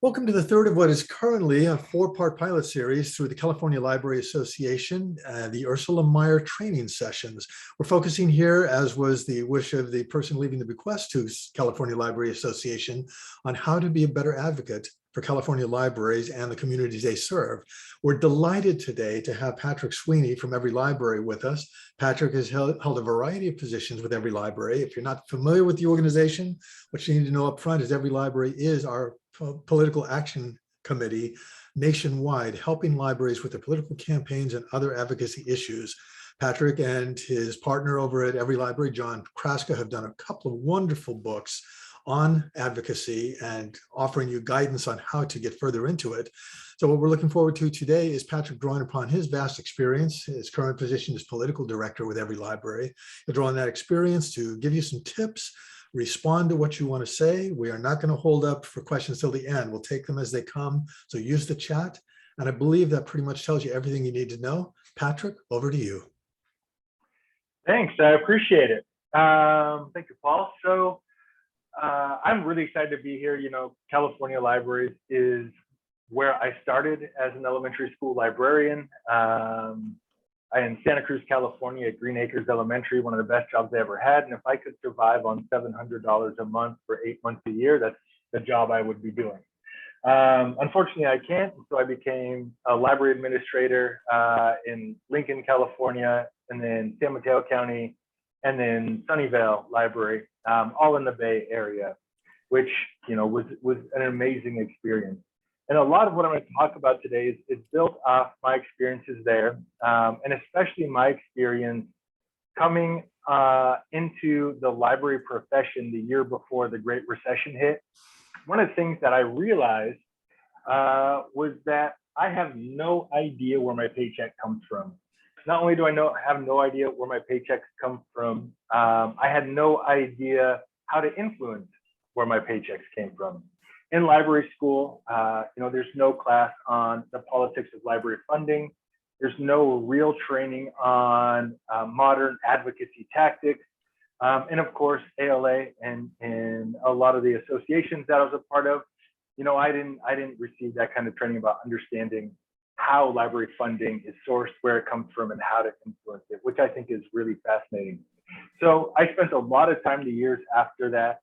Welcome to the third of what is currently a four-part pilot series through the California Library Association, the Ursula Meyer training sessions. We're focusing here, as was the wish of the person leaving the bequest to California Library Association, on how to be a better advocate for California libraries and the communities they serve. We're delighted today to have Patrick Sweeney from EveryLibrary with us. Patrick has held a variety of positions with EveryLibrary. If you're not familiar with the organization, what you need to know up front is EveryLibrary is our political action committee nationwide, helping libraries with their political campaigns and other advocacy issues. Patrick and his partner over at EveryLibrary, John Kraska, have done a couple of wonderful books on advocacy and offering you guidance on how to get further into it. So what we're looking forward to today is Patrick drawing upon his vast experience. His current position is political director with EveryLibrary. He'll draw on that experience to give you some tips, respond to what you want to say. We are not going to hold up for questions till the end. We'll take them as they come. So use the chat. And I believe that pretty much tells you everything you need to know. Patrick, over to you. Thanks. I appreciate it. Thank you, Paul. So I'm really excited to be here. You know, California Libraries is where I started as an elementary school librarian. I in Santa Cruz, California at Green Acres Elementary, one of the best jobs I ever had. And if I could survive on $700 a month for 8 months a year, that's the job I would be doing. Unfortunately, I can't. So I became a library administrator in Lincoln, California, and then San Mateo County, and then Sunnyvale Library, all in the Bay Area, which, you know, was an amazing experience. And a lot of what I'm going to talk about today is built off my experiences there, and especially my experience coming into the library profession the year before the Great Recession hit. One of the things that I realized was that I have no idea where my paycheck comes from. Not only do I have no idea where my paychecks come from, I had no idea how to influence where my paychecks came from. In library school, you know, there's no class on the politics of library funding. There's no real training on modern advocacy tactics. And of course, ALA and a lot of the associations that I was a part of, you know, I didn't receive that kind of training about understanding how library funding is sourced, where it comes from, and how to influence it, which I think is really fascinating. So I spent a lot of time the years after that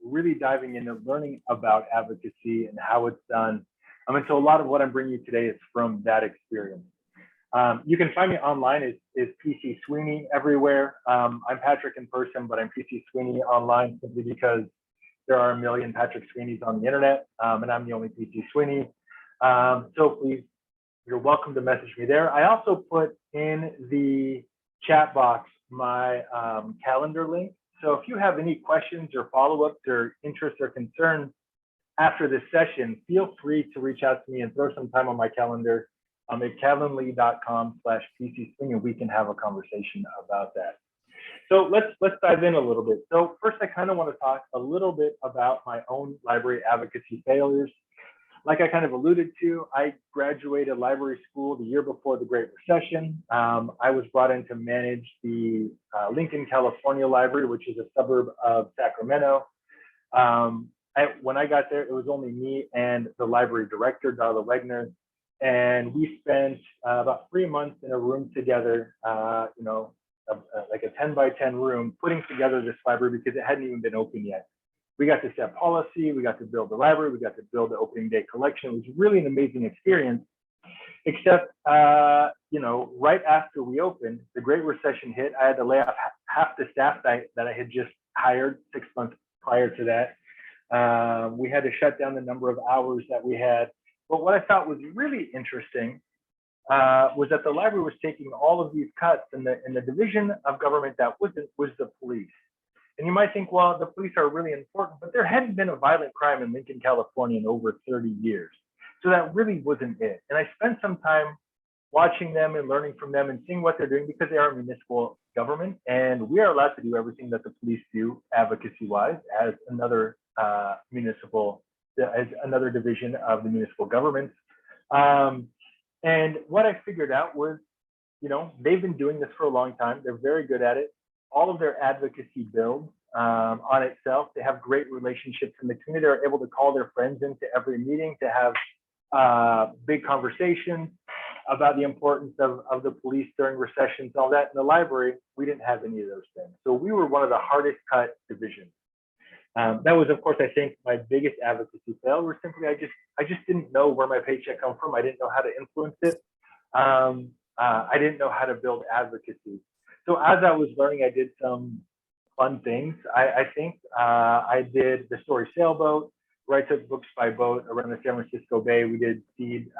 really diving into learning about advocacy and how it's done. And so a lot of what I'm bringing you today is from that experience. You can find me online is PC Sweeney everywhere. I'm Patrick in person, but I'm PC Sweeney online simply because there are a million Patrick Sweeneys on the internet, and I'm the only PC Sweeney. So please, you're welcome to message me there. I also put in the chat box my calendar link. So if you have any questions or follow-ups or interests or concerns after this session, feel free to reach out to me and throw some time on my calendar. I'm at calendly.com/PCSweeney, and we can have a conversation about that. So let's dive in a little bit. So first, I kind of want to talk a little bit about my own library advocacy failures. Like I kind of alluded to, I graduated library school the year before the Great Recession. I was brought in to manage the Lincoln, California Library, which is a suburb of Sacramento. When I got there, it was only me and the library director, Darla Wegner, and we spent about 3 months in a room together, you know, like a 10 by 10 room, putting together this library because it hadn't even been open yet. We got to set policy, we got to build the library, we got to build the opening day collection. It was really an amazing experience, except, you know, right after we opened, the Great Recession hit. I had to lay off half the staff that I had just hired 6 months prior to that. We had to shut down the number of hours that we had. But what I thought was really interesting was that the library was taking all of these cuts, and the division of government that was the police. And you might think, well, the police are really important, but there hadn't been a violent crime in Lincoln, California in over 30 years. So that really wasn't it. And I spent some time watching them and learning from them and seeing what they're doing because they are a municipal government. And we are allowed to do everything that the police do advocacy-wise as another as another division of the municipal government. And what I figured out was, you know, they've been doing this for a long time. They're very good at it. All of their advocacy bills on itself. They have great relationships in the community. They're able to call their friends into every meeting to have big conversations about the importance of the police during recessions, all that. In the library, we didn't have any of those things. So we were one of the hardest cut divisions. That was, of course, I think my biggest advocacy fail, where simply I just didn't know where my paycheck come from. I didn't know how to influence it. I didn't know how to build advocacy. So as I was learning, I did some fun things. I think I did the story sailboat, where I took books by boat around the San Francisco Bay. We did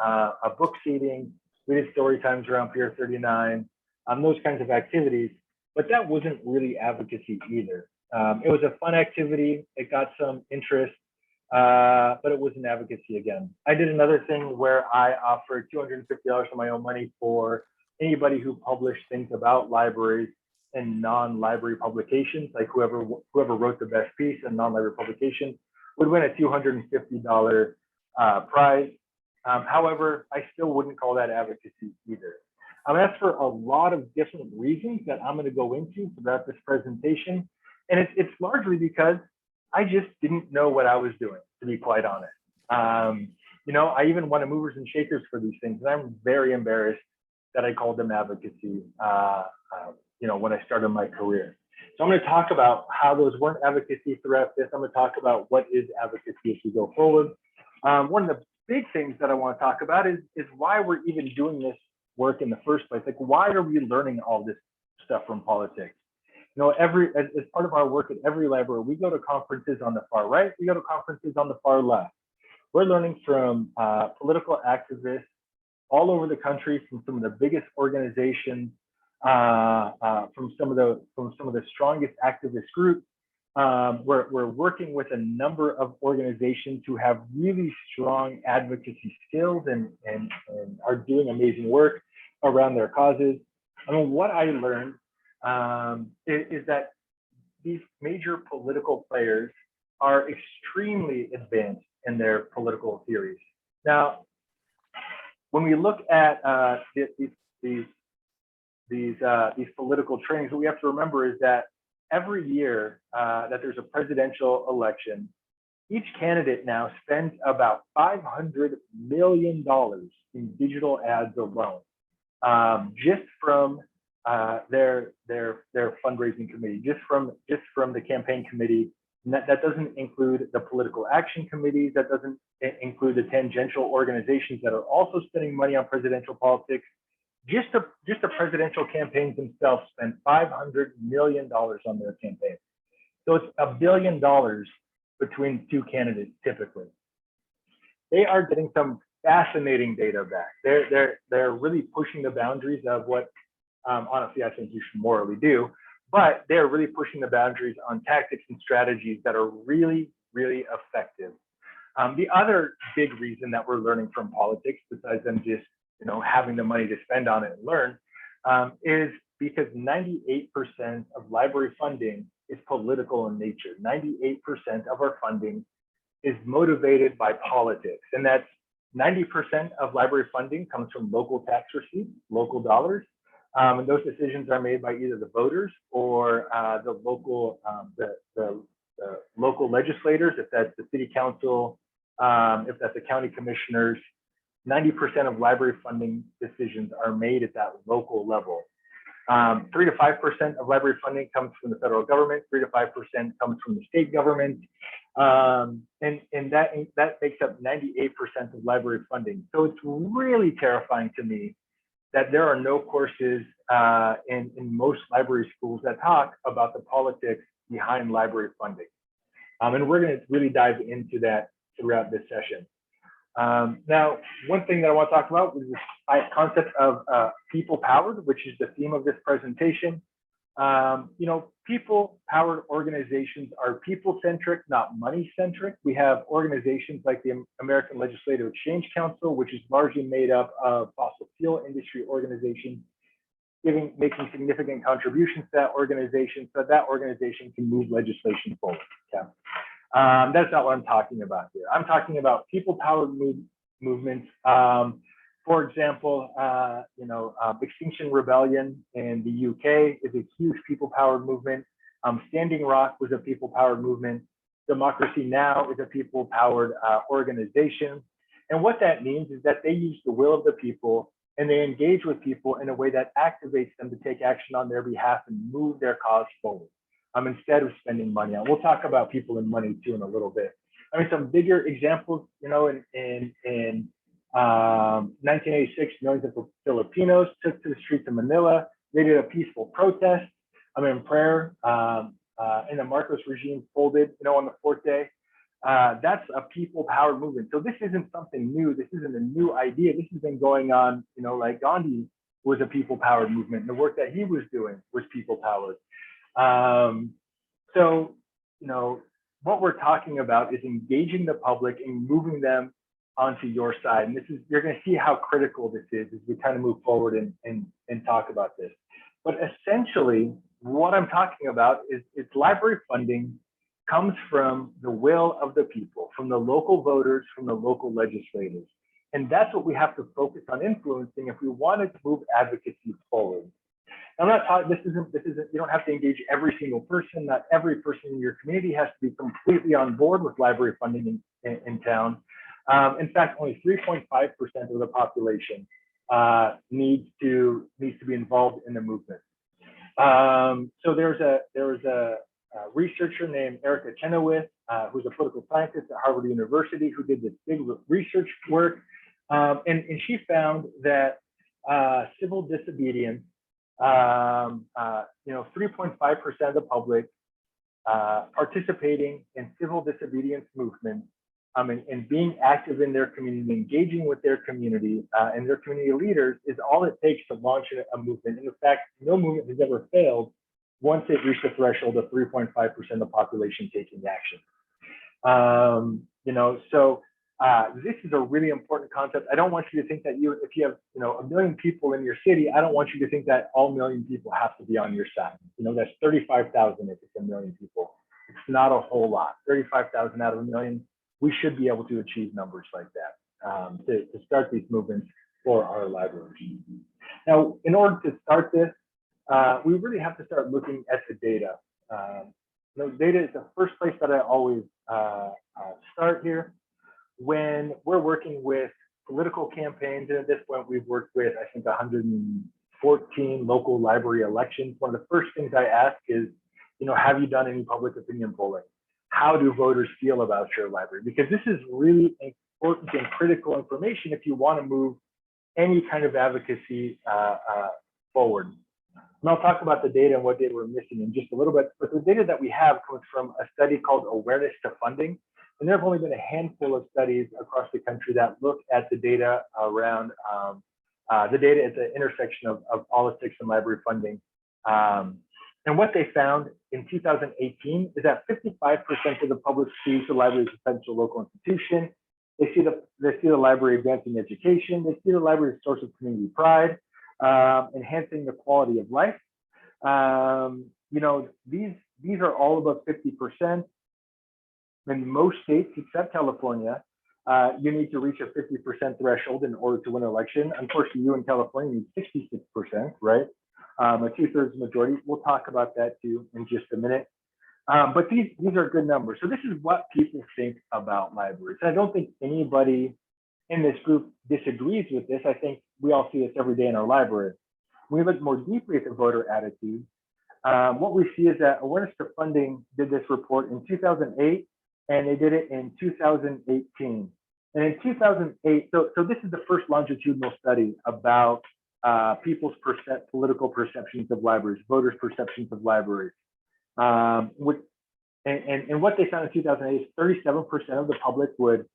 a book seating. We did story times around Pier 39, those kinds of activities. But that wasn't really advocacy either. It was a fun activity. It got some interest, but it wasn't advocacy again. I did another thing where I offered $250 of my own money for anybody who published things about libraries and non-library publications, like whoever wrote the best piece in non-library publication would win a $250 prize. However, I still wouldn't call that advocacy either. That's for a lot of different reasons that I'm going to go into throughout this presentation. And it's largely because I just didn't know what I was doing, to be quite honest. I even won a movers and shakers for these things, and I'm very embarrassed that I called them advocacy, when I started my career. So I'm going to talk about how those weren't advocacy throughout this. I'm going to talk about what is advocacy as we go forward. One of the big things that I want to talk about is why we're even doing this work in the first place. Like, why are we learning all this stuff from politics? As part of our work at EveryLibrary, we go to conferences on the far right, we go to conferences on the far left. We're learning from political activists all over the country, from some of the biggest organizations, from some of the strongest activist groups. We're working with a number of organizations who have really strong advocacy skills and are doing amazing work around their causes. What I learned is that these major political players are extremely advanced in their political theories. Now, when we look at these political trainings, what we have to remember is that every year that there's a presidential election, each candidate now spends about $500 million in digital ads alone, just from their fundraising committee, just from the campaign committee. And that doesn't include the political action committees. That doesn't include the tangential organizations that are also spending money on presidential politics. Just the presidential campaigns themselves spend $500 million on their campaign. So it's $1 billion between two candidates typically. They are getting some fascinating data back. They're really pushing the boundaries of what honestly I think you should morally do, but they're really pushing the boundaries on tactics and strategies that are really, really effective. The other big reason that we're learning from politics, besides them just having the money to spend on it and learn, is because 98% of library funding is political in nature. 98% of our funding is motivated by politics, and that's 90% of library funding comes from local tax receipts, local dollars, and those decisions are made by either the voters or the local legislators, if that's the city council, if that's the county commissioners. 90% of library funding decisions are made at that local level. 3 to 5% of library funding comes from the federal government, 3 to 5% comes from the state government, and that makes up 98% of library funding. So it's really terrifying to me that there are no courses in most library schools that talk about the politics behind library funding. And we're going to really dive into that throughout this session. Now, one thing that I want to talk about is this concept of people-powered, which is the theme of this presentation. People-powered organizations are people-centric, not money-centric. We have organizations like the American Legislative Exchange Council, which is largely made up of fossil fuel industry organizations, making significant contributions to that organization so that organization can move legislation forward. Okay? That's not what I'm talking about here. I'm talking about people-powered movements. For example, Extinction Rebellion in the UK is a huge people-powered movement. Standing Rock was a people-powered movement. Democracy Now! Is a people-powered organization. And what that means is that they use the will of the people and they engage with people in a way that activates them to take action on their behalf and move their cause forward, instead of spending money on. We'll talk about people and money too in a little bit. Some bigger examples, in 1986, millions of Filipinos took to the streets of Manila. They did a peaceful protest, in prayer, and the Marcos regime folded, on the fourth day. That's a people-powered movement. So this isn't something new. This isn't a new idea. This has been going on, like Gandhi was a people-powered movement. And the work that he was doing was people-powered. So, what we're talking about is engaging the public and moving them onto your side. And you're going to see how critical this is as we kind of move forward and talk about this. But essentially, what I'm talking about is library funding comes from the will of the people, from the local voters, from the local legislators. And that's what we have to focus on influencing if we wanted to move advocacy forward. I'm not talking, this isn't, you don't have to engage every single person. Not every person in your community has to be completely on board with library funding in town. In fact, only 3.5% of the population needs to be involved in the movement. So there was a researcher named Erica Chenoweth, who's a political scientist at Harvard University, who did this big research work, and she found that civil disobedience, 3.5% of the public participating in civil disobedience movements, and being active in their community, engaging with their community and their community leaders is all it takes to launch a movement. And in fact, no movement has ever failed once it reached the threshold of 3.5% of the population taking action. This is a really important concept. I don't want you to think that if you have, 1 million people in your city, I don't want you to think that all 1 million people have to be on your side. That's 35,000 if it's 1 million people. It's not a whole lot. 35,000 out of 1 million. We should be able to achieve numbers like that to start these movements for our libraries. Now, in order to start this, we really have to start looking at the data. Data is the first place that I always start here. When we're working with political campaigns, and at this point we've worked with, I think, 114 local library elections. One of the first things I ask is, have you done any public opinion polling? How do voters feel about your library? Because this is really important and critical information if you want to move any kind of advocacy forward. And I'll talk about the data and what data we're missing in just a little bit. But the data that we have comes from a study called Awareness to Funding. And there have only been a handful of studies across the country that look at the data around the data at the intersection of politics and library funding. And what they found in 2018 is that 55% of the public sees the library as a essential local institution. They see the library advancing education. They see the library as a source of community pride, enhancing the quality of life. These are all above 50%. In most states, except California, you need to reach a 50% threshold in order to win an election. Unfortunately, you in California need 66%, right? A 2/3 majority. We'll talk about that too in just a minute. But these are good numbers. So this is what people think about libraries. And I don't think anybody in this group disagrees with this. I think we all see this every day in our library. When we look more deeply at the voter attitude, what we see is that Awareness to Funding did this report in 2008, and they did it in 2018. And in 2008, so this is the first longitudinal study about people's political perceptions of libraries, voters' perceptions of libraries. And what they found in 2008 is 37% of the public would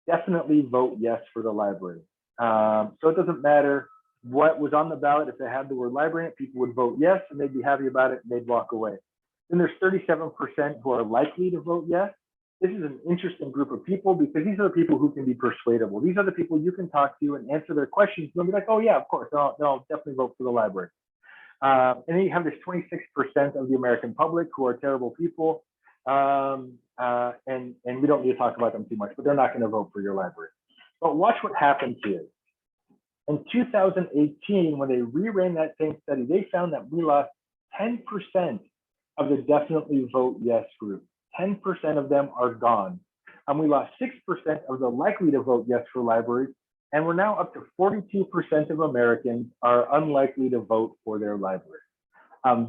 definitely vote yes for the library. So it doesn't matter what was on the ballot. If they had the word library in it, people would vote yes, and they'd be happy about it, and they'd walk away. Then there's 37% who are likely to vote yes. This is an interesting group of people because these are the people who can be persuadable. These are the people you can talk to and answer their questions. They'll be like, oh yeah, of course, I'll definitely vote for the library. And then you have this 26% of the American public who are terrible people. And we don't need to talk about them too much, but they're not going to vote for your library. But watch what happens here. In 2018, when they reran that same study, they found that we lost 10% of the definitely vote yes group. 10% of them are gone. We lost 6% of the likely to vote yes for libraries, and we're now up to 42% of Americans are unlikely to vote for their library.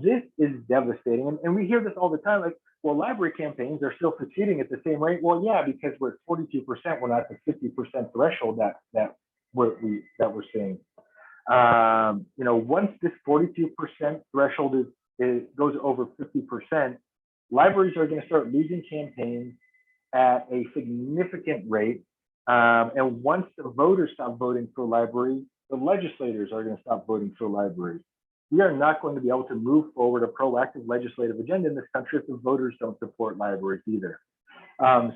This is devastating, and we hear this all the time, like, well, library campaigns are still succeeding at the same rate. Well, yeah, because we're at 42%, we're not at the 50% threshold that we're seeing. You know, once this 42% threshold goes over 50%, libraries are going to start losing campaigns at a significant rate. And once the voters stop voting for libraries, the legislators are going to stop voting for libraries. We are not going to be able to move forward a proactive legislative agenda in this country if the voters don't support libraries either.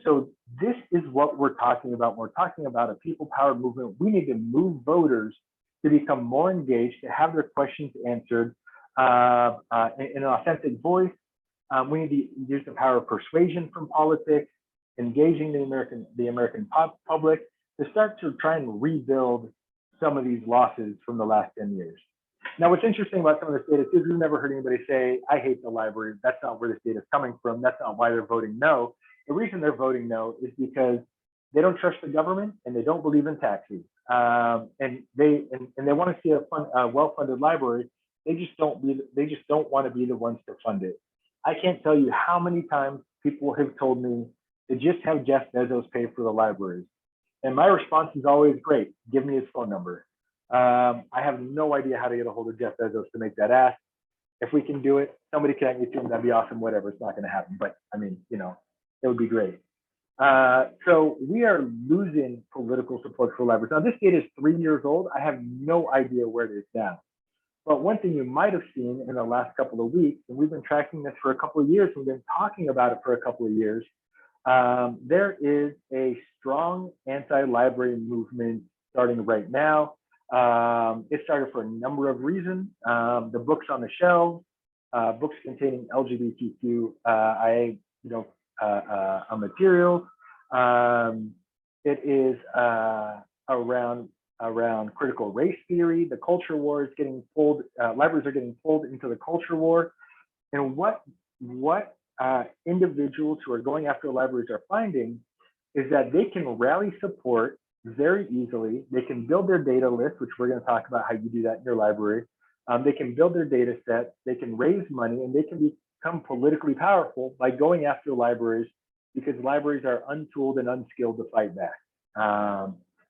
So this is what we're talking about. We're talking about a people-powered movement. We need to move voters to become more engaged, to have their questions answered in an authentic voice. We need to use the power of persuasion from politics, engaging the American public to start to try and rebuild some of these losses from the last 10 years. Now, what's interesting about some of this data is we've never heard anybody say, I hate the library. That's not where this data is coming from. That's not why they're voting no. The reason they're voting no is because they don't trust the government and they don't believe in taxes. And they want to see a well-funded library. They just don't want to be the ones to fund it. I can't tell you how many times people have told me to just have Jeff Bezos pay for the libraries. And my response is always, great, give me his phone number. I have no idea how to get a hold of Jeff Bezos to make that ask. If we can do it, somebody connect me to him, that'd be awesome, whatever, it's not gonna happen. But I mean, you know, it would be great. So we are losing political support for libraries. Now this data is 3 years old. I have no idea where it is now. But one thing you might have seen in the last couple of weeks, and we've been tracking this for a couple of years, we've been talking about it for a couple of years, there is a strong anti-library movement starting right now. It started for a number of reasons. The books on the shelves, books containing LGBTQIA, materials. It is around critical race theory. The culture war is getting pulled. Libraries are getting pulled into the culture war. And what individuals who are going after libraries are finding is that they can rally support very easily. They can build their data list, which we're going to talk about how you do that in your library. They can build their data set, they can raise money, and they can become politically powerful by going after libraries because libraries are untooled and unskilled to fight back.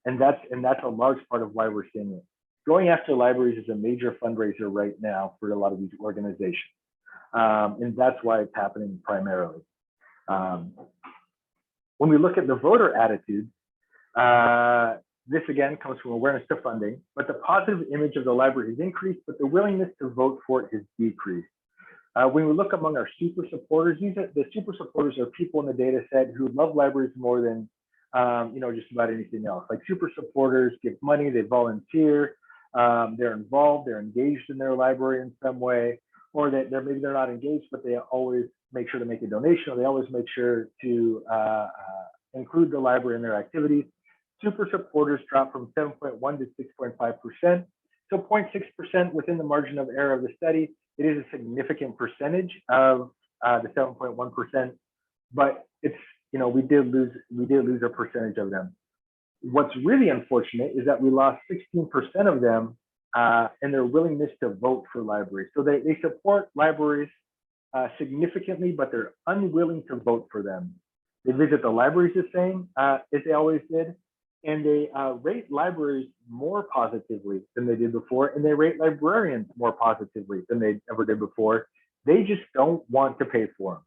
And that's a large part of why we're seeing it. Going after libraries is a major fundraiser right now for a lot of these organizations. And that's why it's happening primarily. When we look at the voter attitude, this again comes from awareness to funding, but the positive image of the library has increased, but the willingness to vote for it has decreased. When we look among our super supporters, the super supporters are people in the data set who love libraries more than just about anything else. Like super supporters give money, they volunteer, they're involved, they're engaged in their library in some way, or that maybe they're not engaged, but they always make sure to make a donation, or they always make sure to include the library in their activities. Super supporters dropped from 7.1 to 6.5%. So 0.6% within the margin of error of the study. It is a significant percentage of the 7.1%, but it's, we did lose a percentage of them. What's really unfortunate is that we lost 16% of them in their willingness to vote for libraries. So they support libraries significantly, but they're unwilling to vote for them. They visit the libraries the same as they always did, and they rate libraries more positively than they did before, and they rate librarians more positively than they ever did before. They just don't want to pay for them.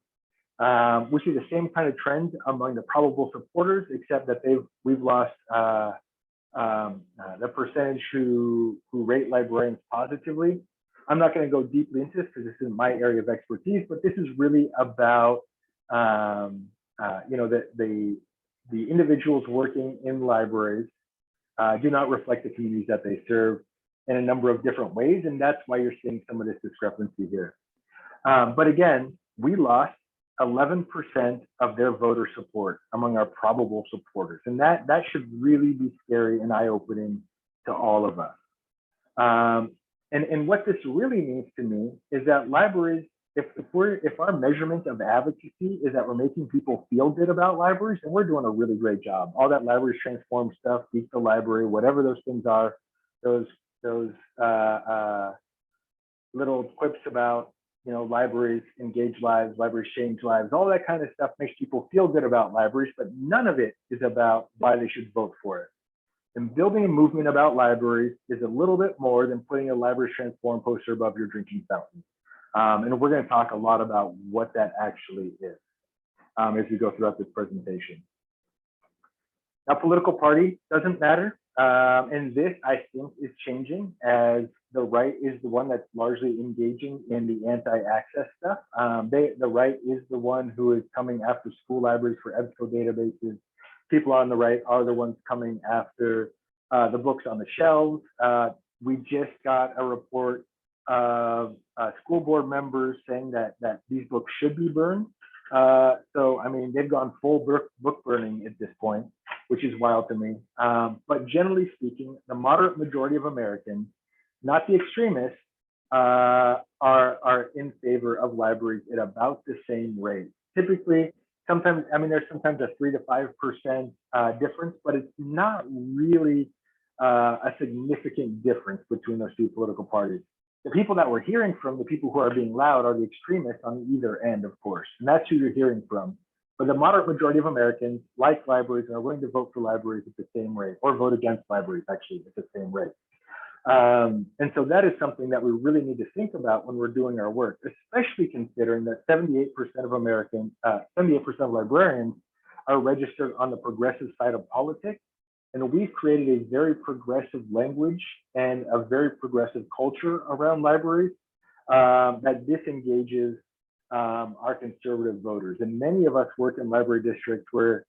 We see the same kind of trends among the probable supporters, except that we've lost the percentage who rate librarians positively. I'm not going to go deeply into this because this isn't my area of expertise, but this is really about the individuals working in libraries do not reflect the communities that they serve in a number of different ways, and that's why you're seeing some of this discrepancy here. But again, we lost 11% of their voter support among our probable supporters, and that should really be scary and eye-opening to all of us. And what this really means to me is that libraries, if our measurement of advocacy is that we're making people feel good about libraries, then we're doing a really great job. All that libraries transform stuff, Beat the Library, whatever those things are, those little quips about, you know, libraries engage lives, libraries change lives, all that kind of stuff makes people feel good about libraries, but none of it is about why they should vote for it. And building a movement about libraries is a little bit more than putting a library transform poster above your drinking fountain. And we're going to talk a lot about what that actually is as we go throughout this presentation. Now, political party doesn't matter. And this, I think, is changing as the right is the one that's largely engaging in the anti-access stuff. The right is the one who is coming after school libraries for EBSCO databases. People on the right are the ones coming after the books on the shelves. We just got a report of school board members saying that these books should be burned. So, I mean, they've gone full book burning at this point, which is wild to me. But generally speaking, the moderate majority of Americans, not the extremists, are in favor of libraries at about the same rate. Typically, sometimes, I mean, there's sometimes a 3 to 5% difference, but it's not really a significant difference between those two political parties. The people that we're hearing from, the people who are being loud, are the extremists on either end, of course, and that's who you're hearing from. But the moderate majority of Americans like libraries and are willing to vote for libraries at the same rate, or vote against libraries actually at the same rate. And so that is something that we really need to think about when we're doing our work, especially considering that 78% of Americans, 78% of librarians are registered on the progressive side of politics. And we've created a very progressive language and a very progressive culture around libraries that disengages our conservative voters. And many of us work in library districts where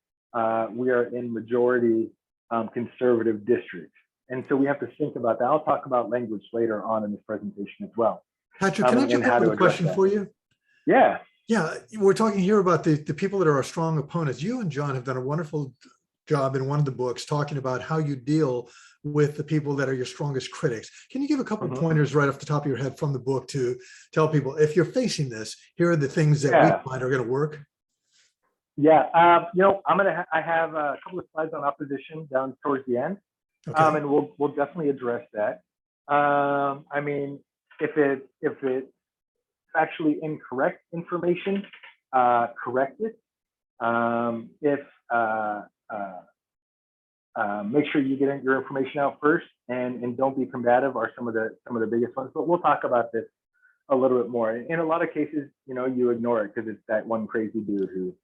we are in majority conservative districts. And so we have to think about that. I'll talk about language later on in this presentation as well. Patrick, can I jump in with a question for you? Yeah. Yeah, we're talking here about the people that are our strong opponents. You and John have done a wonderful job in one of the books talking about how you deal with the people that are your strongest critics. Can you give a couple of pointers right off the top of your head from the book to tell people, if you're facing this, here are the things that we find are going to work? Yeah, you know, I have a couple of slides on opposition down towards the end. Okay. And we'll definitely address that. I mean, if it's factually incorrect information, correct it. Make sure you get your information out first, and don't be combative are some of the biggest ones. But we'll talk about this a little bit more. In a lot of cases, you know, you ignore it because it's that one crazy dude who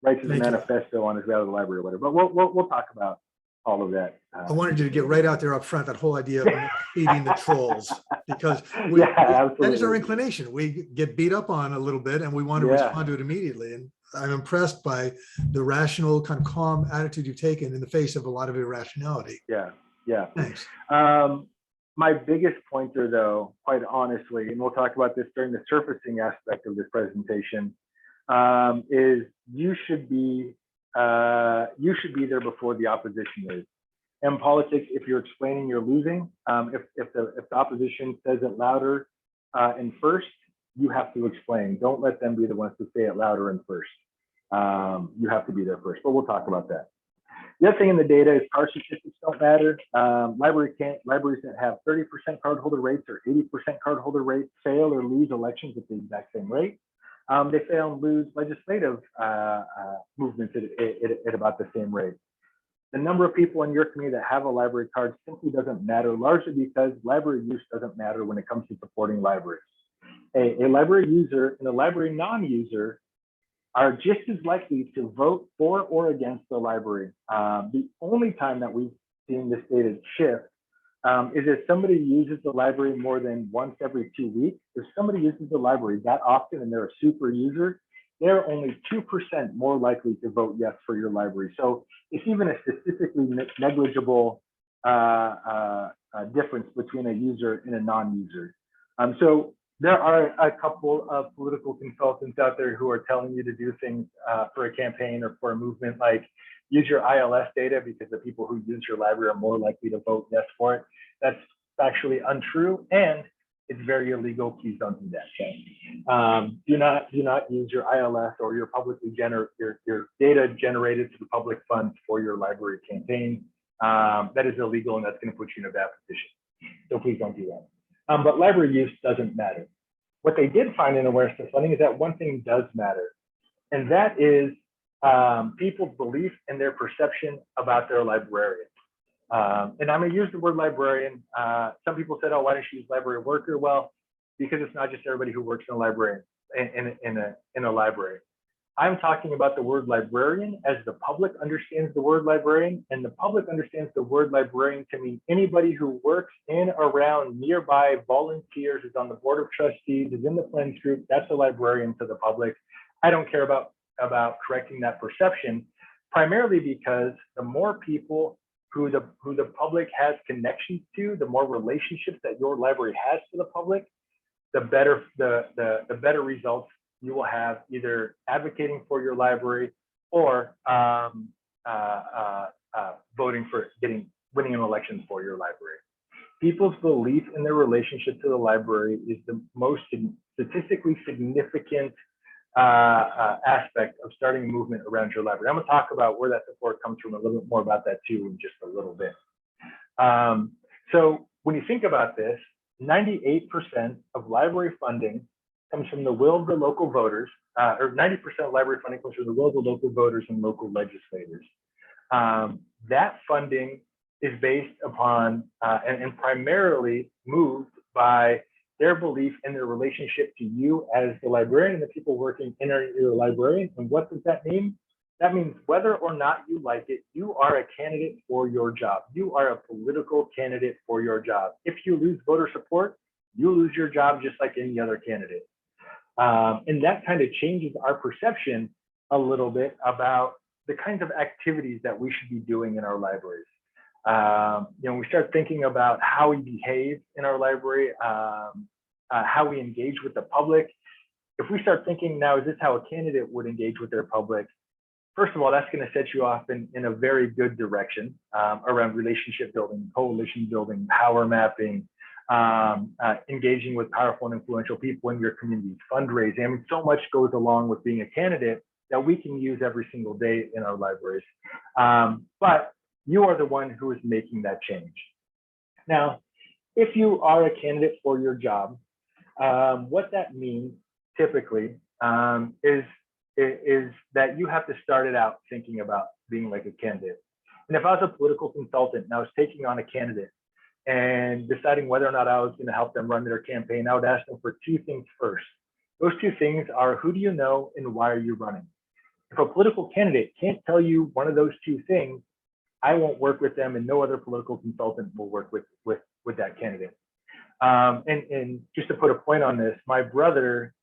writes his manifesto on his way out of the library or whatever. But we'll talk about all of that. I wanted you to get right out there up front, that whole idea of feeding the trolls, because that is our inclination. We get beat up on a little bit and we want to respond to it immediately. And I'm impressed by the rational, kind of calm attitude you've taken in the face of a lot of irrationality. Yeah. Thanks. My biggest pointer, though, quite honestly, and we'll talk about this during the surfacing aspect of this presentation, is you should be there before the opposition is. In politics, if you're explaining, you're losing. If the opposition says it louder and first, you have to explain. Don't let them be the ones to say it louder and first. You have to be there first, but we'll talk about that. The other thing in the data is card statistics don't matter. Libraries that have 30% cardholder rates or 80% cardholder rates fail or lose elections at the exact same rate. They fail and lose legislative movements at about the same rate. The number of people in your community that have a library card simply doesn't matter, largely because library use doesn't matter when it comes to supporting libraries. A library user and a library non-user are just as likely to vote for or against the library. The only time that we've seen this data shift is if somebody uses the library more than once every 2 weeks. If somebody uses the library that often and they're a super user, they're only 2% more likely to vote yes for your library. So it's even a statistically negligible difference between a user and a non-user. So there are a couple of political consultants out there who are telling you to do things for a campaign or for a movement, like use your ILS data because the people who use your library are more likely to vote yes for it. That's factually untrue. And it's very illegal. Please don't do that. Okay? Do not use your ILS or your your data generated through public funds for your library campaign. That is illegal, and that's going to put you in a bad position. So please don't do that. But library use doesn't matter. What they did find in awareness of funding is that one thing does matter, and that is people's belief and their perception about their librarian. And I'm going to use the word librarian. Some people said, "Oh, why don't you use library worker?" Well, because it's not just everybody who works in a library in a library. I'm talking about the word librarian as the public understands the word librarian, and the public understands the word librarian to mean anybody who works in, around, nearby, volunteers, is on the board of trustees, is in the friends group. That's a librarian to the public. I don't care about correcting that perception, primarily because the more people who the public has connections to, the more relationships that your library has to the public, the better the better results you will have, either advocating for your library or voting for winning an election for your library. People's belief in their relationship to the library is the most statistically significant aspect of starting a movement around your library. I'm going to talk about where that support comes from, a little bit more about that too in just a little bit. So when you think about this, 98% of library funding comes from the will of the local voters, or 90% of library funding comes from the will of the local voters and local legislators. That funding is based upon and primarily moved by their belief in their relationship to you as the librarian and the people working in your library. And what does that mean? That means whether or not you like it, you are a candidate for your job. You are a political candidate for your job. If you lose voter support, you lose your job just like any other candidate. And that kind of changes our perception a little bit about the kinds of activities that we should be doing in our libraries. We start thinking about how we behave in our library, how we engage with the public. If we start thinking now, is this how a candidate would engage with their public? First of all, that's going to set you off in a very good direction around relationship building, coalition building, power mapping, engaging with powerful and influential people in your communities, fundraising. I mean, so much goes along with being a candidate that we can use every single day in our libraries. But you are the one who is making that change. Now, if you are a candidate for your job, what that means typically is that you have to start it out thinking about being like a candidate. And if I was a political consultant and I was taking on a candidate and deciding whether or not I was going to help them run their campaign, I would ask them for two things first. Those two things are, who do you know and why are you running? If a political candidate can't tell you one of those two things, I won't work with them, and no other political consultant will work with that candidate. And just to put a point on this, my brother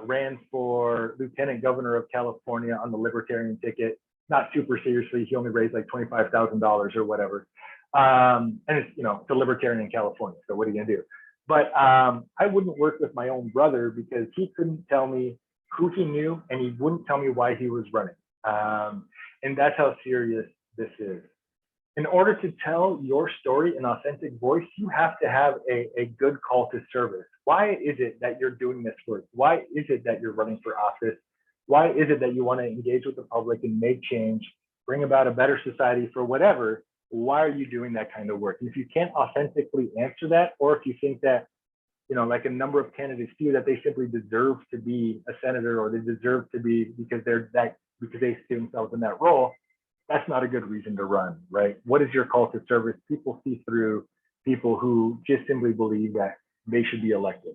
ran for lieutenant governor of California on the libertarian ticket, not super seriously. He only raised like $25,000 or whatever. And it's, it's a libertarian in California, so what are you gonna do? But I wouldn't work with my own brother because he couldn't tell me who he knew, and he wouldn't tell me why he was running. And that's how serious this is. In order to tell your story in authentic voice, you have to have a good call to service. Why is it that you're doing this work? Why is it that you're running for office? Why is it that you want to engage with the public and make change, bring about a better society for whatever? Why are you doing that kind of work? And if you can't authentically answer that, or if you think that, like a number of candidates do, that they simply deserve to be a senator, or they deserve to be because they see themselves in that role, that's not a good reason to run, right? What is your call to service? People see through people who just simply believe that they should be elected.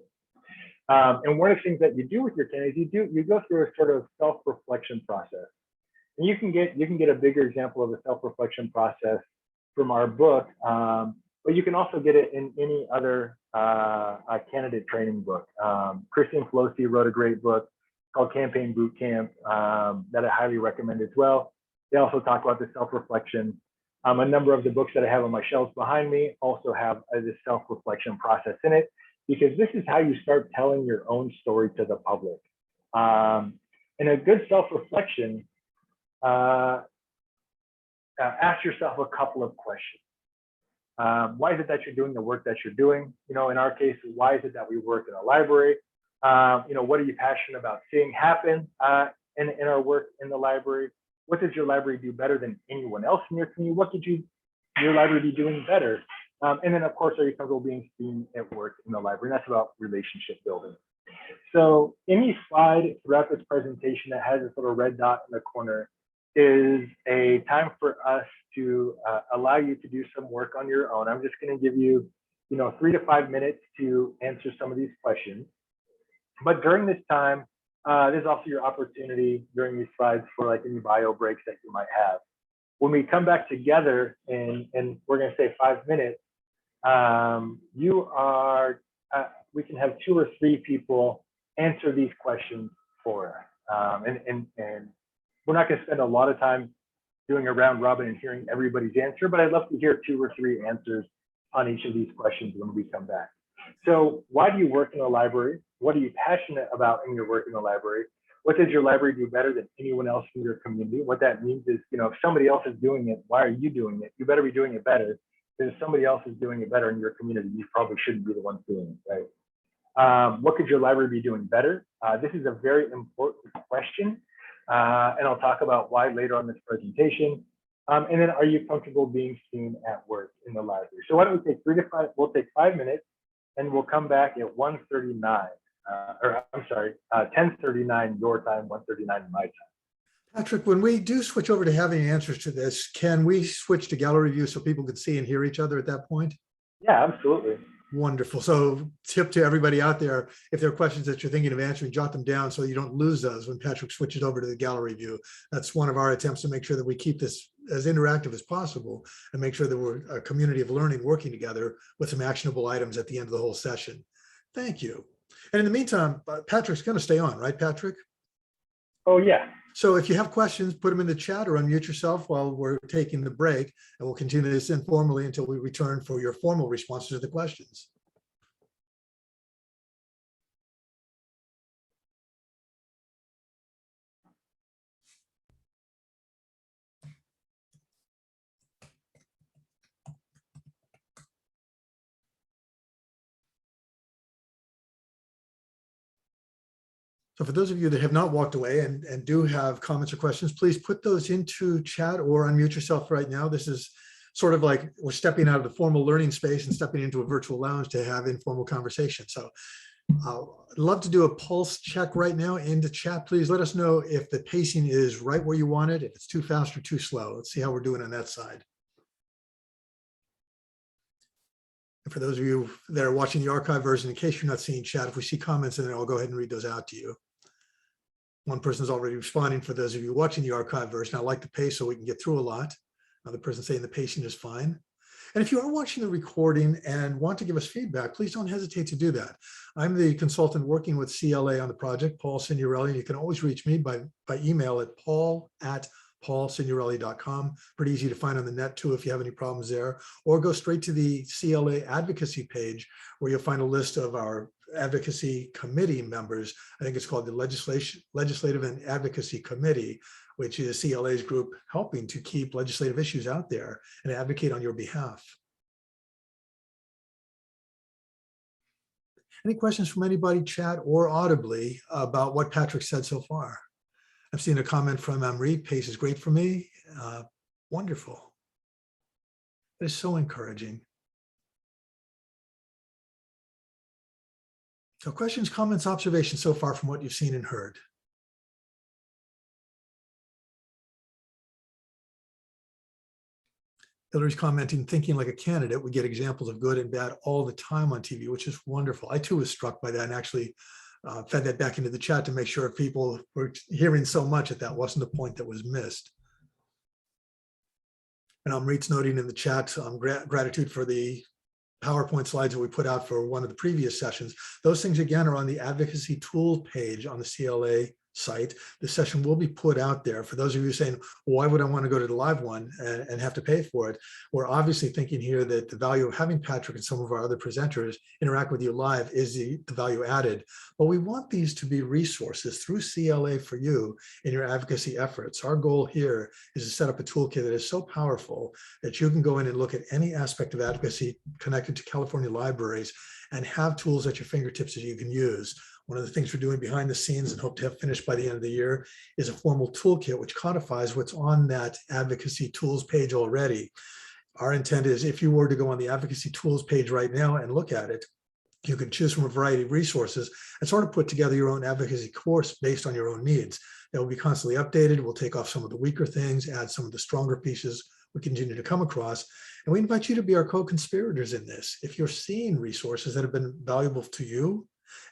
And one of the things that you do with your candidates, you go through a sort of self-reflection process. And you can get a bigger example of a self-reflection process from our book, but you can also get it in any other candidate training book. Christine Pelosi wrote a great book called Campaign Boot Camp that I highly recommend as well. They also talk about the self-reflection. A number of the books that I have on my shelves behind me also have this self-reflection process in it, because this is how you start telling your own story to the public. And a good self-reflection, ask yourself a couple of questions. Why is it that you're doing the work that you're doing? In our case, why is it that we work in a library? What are you passionate about seeing happen in our work in the library? What does your library do better than anyone else in your community? What could your library be doing better? And then, of course, are you comfortable being seen at work in the library? And that's about relationship building. So any slide throughout this presentation that has this little red dot in the corner is a time for us to allow you to do some work on your own. I'm just going to give you, 3 to 5 minutes to answer some of these questions. But during this time, there's also your opportunity during these slides for like any bio breaks that you might have. When we come back together and we're going to say 5 minutes, we can have 2 or 3 people answer these questions for us. And we're not going to spend a lot of time doing a round robin and hearing everybody's answer, but I'd love to hear 2 or 3 answers on each of these questions when we come back. So why do you work in a library? What are you passionate about in your work in the library? What does your library do better than anyone else in your community? What that means is, if somebody else is doing it, why are you doing it? You better be doing it better, because if somebody else is doing it better in your community, you probably shouldn't be the one doing it, right? What could your library be doing better? This is a very important question, and I'll talk about why later on this presentation. And then, are you comfortable being seen at work in the library? So why don't we take 3 to 5? We'll take 5 minutes, and we'll come back at 1:39. Or I'm sorry, 10:39 your time, 1:39 my time. Patrick, when we do switch over to having answers to this, can we switch to gallery view so people can see and hear each other at that point? Yeah, absolutely. Wonderful. So tip to everybody out there, if there are questions that you're thinking of answering, jot them down so you don't lose those when Patrick switches over to the gallery view. That's one of our attempts to make sure that we keep this as interactive as possible and make sure that we're a community of learning working together with some actionable items at the end of the whole session. Thank you. And in the meantime, Patrick's going to stay on, right, Patrick? Oh, yeah. So if you have questions, put them in the chat or unmute yourself while we're taking the break, and we'll continue this informally until we return for your formal responses to the questions. So for those of you that have not walked away and do have comments or questions, please put those into chat or unmute yourself right now. This is sort of like we're stepping out of the formal learning space and stepping into a virtual lounge to have informal conversation. So I'd love to do a pulse check right now in the chat. Please let us know if the pacing is right where you want it, if it's too fast or too slow. Let's see how we're doing on that side. And for those of you that are watching the archive version, in case you're not seeing chat, if we see comments in there, I'll go ahead and read those out to you. One person's already responding. For those of you watching the archive version, I like the pace so we can get through a lot. Another person saying the pacing is fine. And if you are watching the recording and want to give us feedback, please don't hesitate to do that. I'm the consultant working with CLA on the project, Paul Signorelli, and you can always reach me by email at paul@paulsignorelli.com. Pretty easy to find on the net too if you have any problems there, or go straight to the CLA advocacy page where you'll find a list of our advocacy committee members. I think it's called the Legislative and Advocacy Committee, which is CLA's group helping to keep legislative issues out there and advocate on your behalf. Any questions from anybody, chat or audibly, about what Patrick said so far? I've seen a comment from Amri, pace is great for me. Wonderful. It is so encouraging. So questions, comments, observations so far from what you've seen and heard. Hillary's commenting, thinking like a candidate, we get examples of good and bad all the time on TV, which is wonderful. I too was struck by that and actually fed that back into the chat to make sure if people were hearing so much that wasn't a point that was missed. And Amrit's noting in the chat gratitude for the PowerPoint slides that we put out for one of the previous sessions. Those things again are on the advocacy tools page on the CLA Cite. The session will be put out there. For those of you saying, why would I want to go to the live one and have to pay for it? We're obviously thinking here that the value of having Patrick and some of our other presenters interact with you live is the value added. But we want these to be resources through CLA for you in your advocacy efforts. Our goal here is to set up a toolkit that is so powerful that you can go in and look at any aspect of advocacy connected to California libraries and have tools at your fingertips that you can use. One of the things we're doing behind the scenes and hope to have finished by the end of the year is a formal toolkit which codifies what's on that advocacy tools page already. Our intent is if you were to go on the advocacy tools page right now and look at it, you can choose from a variety of resources and sort of put together your own advocacy course based on your own needs. That will be constantly updated. We'll take off some of the weaker things, add some of the stronger pieces we continue to come across. And we invite you to be our co-conspirators in this. If you're seeing resources that have been valuable to you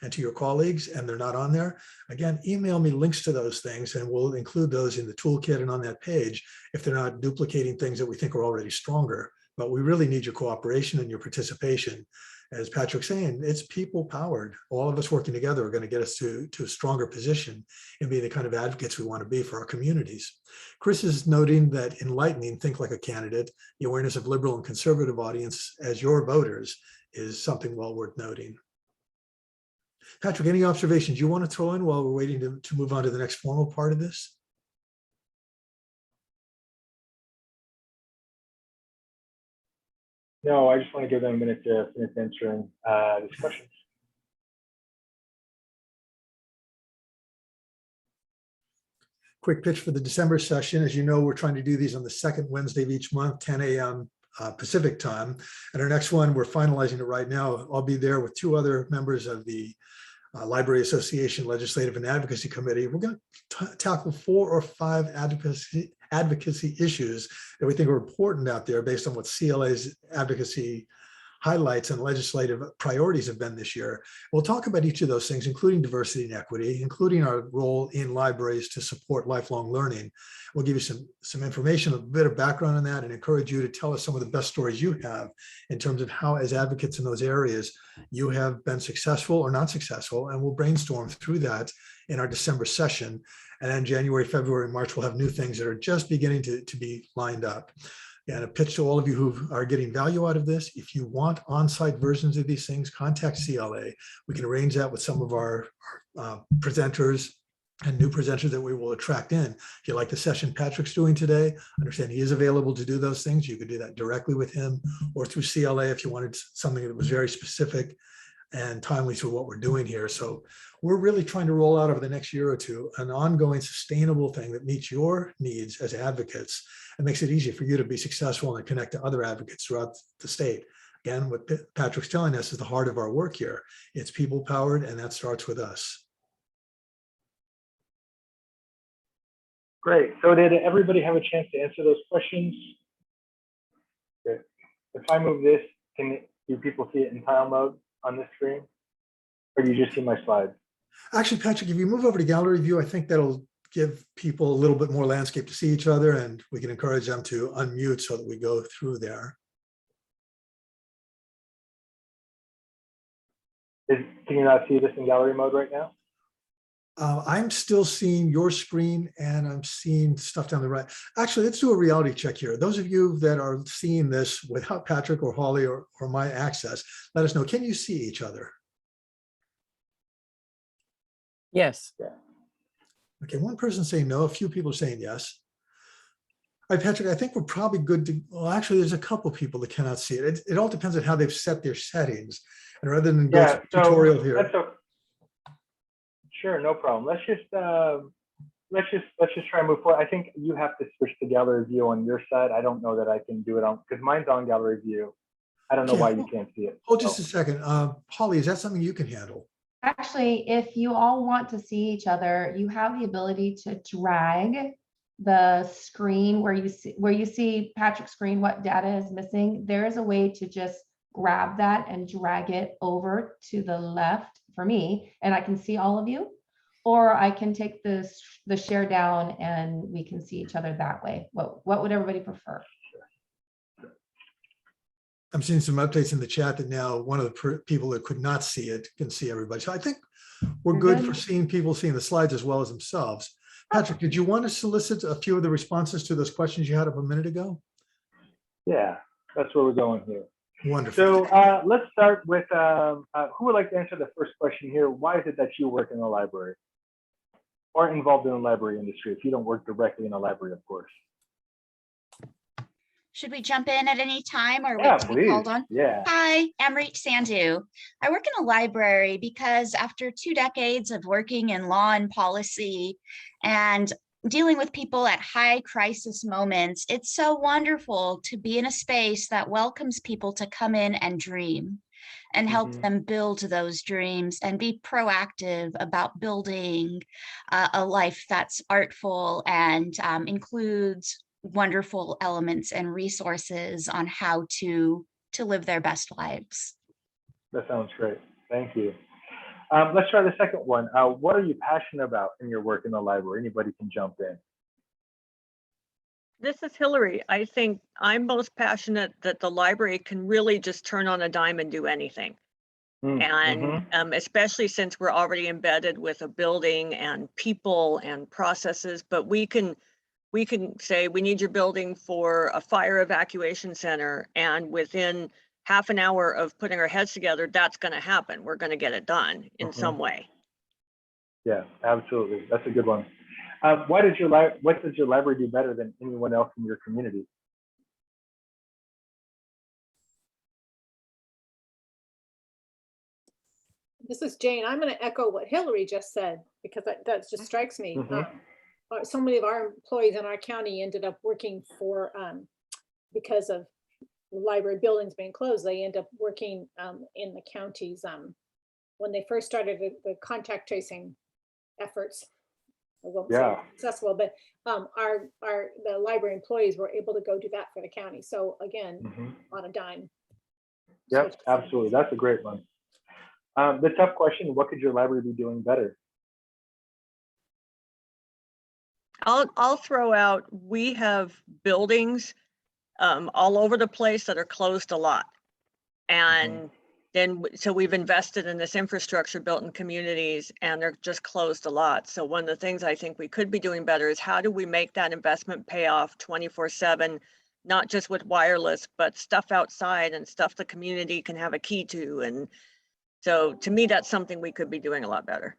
and to your colleagues and they're not on there, again, email me links to those things and we'll include those in the toolkit and on that page if they're not duplicating things that we think are already stronger. But we really need your cooperation and your participation. As Patrick's saying, it's people powered. All of us working together are going to get us to a stronger position and be the kind of advocates we want to be for our communities. Chris is noting that enlightening, think like a candidate, the awareness of liberal and conservative audience as your voters is something well worth noting. Patrick, any observations you want to throw in while we're waiting to move on to the next formal part of this? No, I just want to give them a minute to finish answering these questions. Quick pitch for the December session. As you know, we're trying to do these on the second Wednesday of each month, 10 a.m. Pacific time. And our next one, we're finalizing it right now. I'll be there with two other members of the Library Association Legislative and Advocacy Committee. We're going to tackle 4 or 5 advocacy issues that we think are important out there based on what CLA's advocacy highlights and legislative priorities have been this year. We'll talk about each of those things, including diversity and equity, including our role in libraries to support lifelong learning. We'll give you some information, a bit of background on that, and encourage you to tell us some of the best stories you have in terms of how, as advocates in those areas, you have been successful or not successful, and we'll brainstorm through that in our December session. And then January, February, March, we'll have new things that are just beginning to be lined up. And a pitch to all of you who are getting value out of this. If you want on-site versions of these things, contact CLA. We can arrange that with some of our presenters and new presenters that we will attract in. If you like the session Patrick's doing today, understand he is available to do those things. You could do that directly with him or through CLA if you wanted something that was very specific and timely to what we're doing here. So we're really trying to roll out over the next year or two an ongoing sustainable thing that meets your needs as advocates and makes it easy for you to be successful and connect to other advocates throughout the state. Again, what Patrick's telling us is the heart of our work here. It's people powered, and that starts with us. Great. So did everybody have a chance to answer those questions? Good. If I move this, do people see it in tile mode on this screen? Or do you just see my slides? Actually, Patrick, if you move over to gallery view, I think that'll give people a little bit more landscape to see each other, and we can encourage them to unmute so that we go through there. Can you not see this in gallery mode right now? I'm still seeing your screen and I'm seeing stuff down the right. Actually, let's do a reality check here. Those of you that are seeing this without Patrick or Holly or my access, let us know. Can you see each other? Yes. Okay, one person saying no, a few people are saying yes. All right, Patrick, I think we're probably good to, well, actually, there's a couple people that cannot see it. It all depends on how they've set their settings. And rather than go through the tutorial here. Sure, no problem. Let's just try and move forward. I think you have to switch to gallery view on your side. I don't know that I can do it on, because mine's on gallery view. I don't know why you can't see it. Hold just a second. Holly, is that something you can handle? Actually, if you all want to see each other, you have the ability to drag the screen where you see Patrick's screen, what data is missing. There is a way to just grab that and drag it over to the left for me, and I can see all of you, or I can take the share down and we can see each other that way. What would everybody prefer? I'm seeing some updates in the chat that now one of the people that could not see it can see everybody. So I think we're You're good good. for seeing people seeing the slides as well as themselves. Patrick, did you want to solicit a few of the responses to those questions you had up a minute ago? Yeah, that's where we're going here. Wonderful. So let's start with who would like to answer the first question here? Why is it that you work in the library or involved in the library industry if you don't work directly in a library, of course? Should we jump in at any time or Yeah, wait to be please. called on? Yeah. Hi, I'm Rach Sandu. I work in a library because after 2 decades of working in law and policy and dealing with people at high crisis moments, it's so wonderful to be in a space that welcomes people to come in and dream and help them build those dreams and be proactive about building a life that's artful and includes wonderful elements and resources on how to live their best lives. That sounds great. Thank you. Let's try the second one. What are you passionate about in your work in the library? Anybody can jump in. This is Hillary. I think I'm most passionate that the library can really just turn on a dime and do anything. And especially since we're already embedded with a building and people and processes, but we can say we need your building for a fire evacuation center, and within half an hour of putting our heads together, that's going to happen. We're going to get it done in some way. Yeah, absolutely. That's a good one. What does your library do better than anyone else in your community? This is Jane. I'm going to echo what Hillary just said, because that just strikes me. So many of our employees in our county ended up working for, because of library buildings being closed, they end up working in the counties. When they first started the contact tracing efforts, I won't say successful, but the library employees were able to go do that for the county. So again, on a dime. Yep, absolutely. That's a great one. The tough question, what could your library be doing better? I'll throw out, we have buildings all over the place that are closed a lot. And then, so we've invested in this infrastructure built in communities and they're just closed a lot. So one of the things I think we could be doing better is how do we make that investment pay off 24/7, not just with wireless, but stuff outside and stuff the community can have a key to. And so to me, that's something we could be doing a lot better.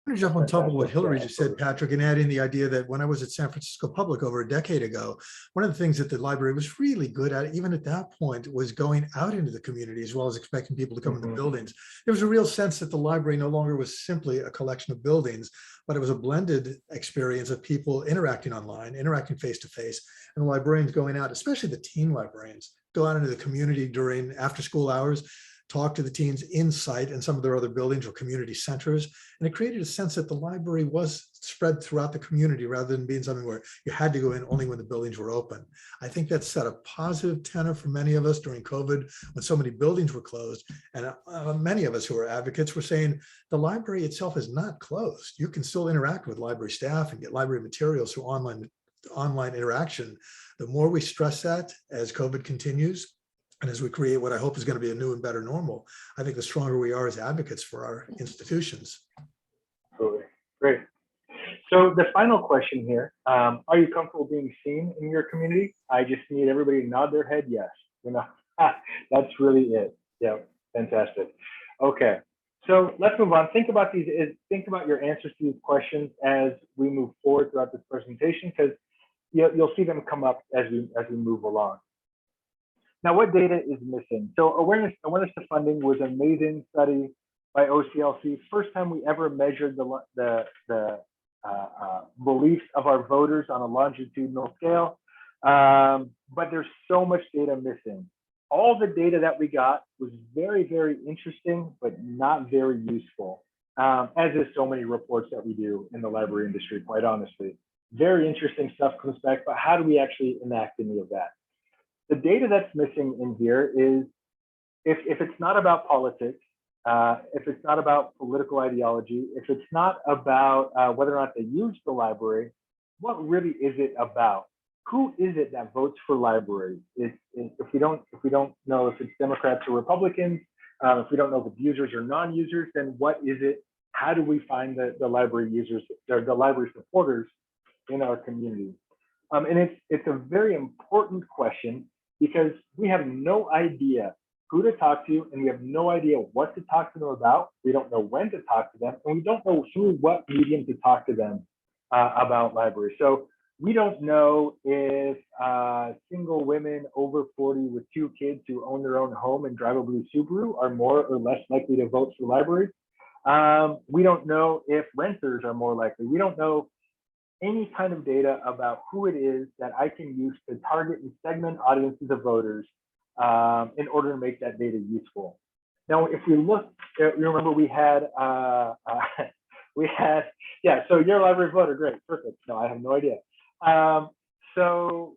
I'm going to jump on top of what Hillary just said, Patrick, and add in the idea that when I was at San Francisco Public over a decade ago, one of the things that the library was really good at, even at that point, was going out into the community as well as expecting people to come in the buildings. There was a real sense that the library no longer was simply a collection of buildings, but it was a blended experience of people interacting online, interacting face-to-face, and the librarians going out, especially the teen librarians, go out into the community during after-school hours, talk to the teens in Cite and some of their other buildings or community centers. And it created a sense that the library was spread throughout the community rather than being something where you had to go in only when the buildings were open. I think that set a positive tenor for many of us during COVID when so many buildings were closed. And many of us who are advocates were saying the library itself is not closed. You can still interact with library staff and get library materials through online interaction. The more we stress that as COVID continues, and as we create what I hope is going to be a new and better normal, I think the stronger we are as advocates for our institutions. Absolutely. Great. So the final question here, are you comfortable being seen in your community? I just need everybody to nod their head yes. You know, that's really it. Yeah, fantastic. Okay, so let's move on. Think about your answers to these questions as we move forward throughout this presentation, because you'll see them come up as we move along. Now, what data is missing? So awareness to funding was an amazing study by OCLC. First time we ever measured the beliefs of our voters on a longitudinal scale. But there's so much data missing. All the data that we got was very, very interesting, but not very useful, as is so many reports that we do in the library industry, quite honestly. Very interesting stuff comes back, but how do we actually enact any of that? The data that's missing in here is if it's not about politics, if it's not about political ideology, if it's not about whether or not they use the library, what really is it about? who is it that votes for libraries? If we don't know if it's Democrats or Republicans, if we don't know if it's users or non-users, then what is it? How do we find the library users or the library supporters in our community? And it's a very important question because we have no idea who to talk to, and we have no idea what to talk to them about. We don't know when to talk to them, and we don't know through what medium to talk to them about libraries. So we don't know if single women over 40 with 2 kids who own their own home and drive a blue Subaru are more or less likely to vote for libraries. We don't know if renters are more likely. We don't know any kind of data about who it is that I can use to target and segment audiences of voters in order to make that data useful. Now, if we look, you remember we had, yeah, so you're a library voter, great, perfect. No, I have no idea. So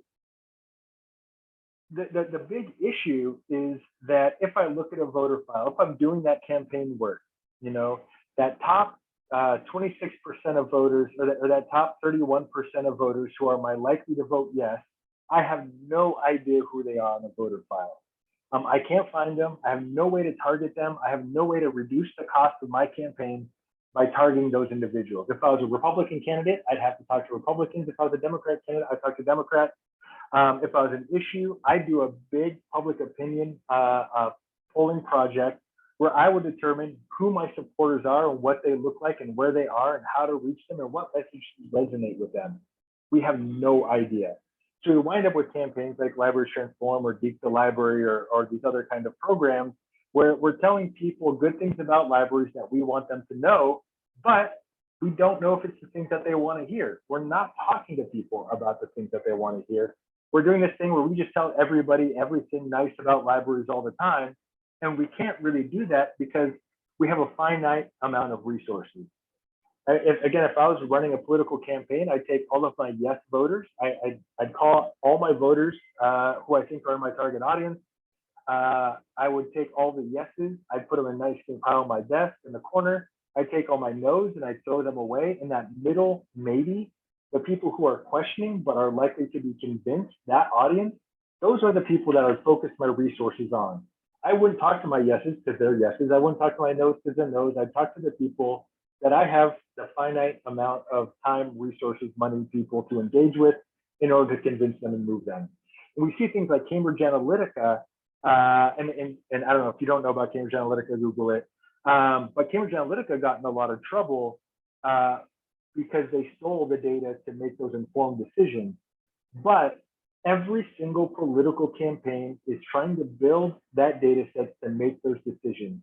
the big issue is that if I look at a voter file, if I'm doing that campaign work, you know, that top 26% of voters, or that top 31% of voters who are my likely to vote yes, I have no idea who they are on the voter file. I can't find them. I have no way to target them. I have no way to reduce the cost of my campaign by targeting those individuals. If I was a Republican candidate, I'd have to talk to Republicans. If I was a Democrat candidate, I'd talk to Democrats. If I was an issue, I'd do a big public opinion polling project where I would determine who my supporters are and what they look like and where they are and how to reach them and what messages resonate with them. We have no idea. So we wind up with campaigns like Libraries Transform or Geek the Library or these other kind of programs where we're telling people good things about libraries that we want them to know, but we don't know if it's the things that they want to hear. We're not talking to people about the things that they want to hear. We're doing this thing where we just tell everybody everything nice about libraries all the time. And we can't really do that because we have a finite amount of resources. Again, if I was running a political campaign, I'd take all of my yes voters. I'd call all my voters who I think are in my target audience. I would take all the yeses. I'd put them in a nice pile on my desk in the corner. I'd take all my no's and I'd throw them away. In that middle, maybe, the people who are questioning but are likely to be convinced, that audience, those are the people that I focus my resources on. I wouldn't talk to my yeses because they're yeses. I wouldn't talk to my no's because they're no's. I'd talk to the people that I have the finite amount of time, resources, money, people to engage with in order to convince them and move them. And we see things like Cambridge Analytica, and I don't know if you don't know about Cambridge Analytica, Google it. But Cambridge Analytica got in a lot of trouble because they stole the data to make those informed decisions. But every single political campaign is trying to build that data set to make those decisions.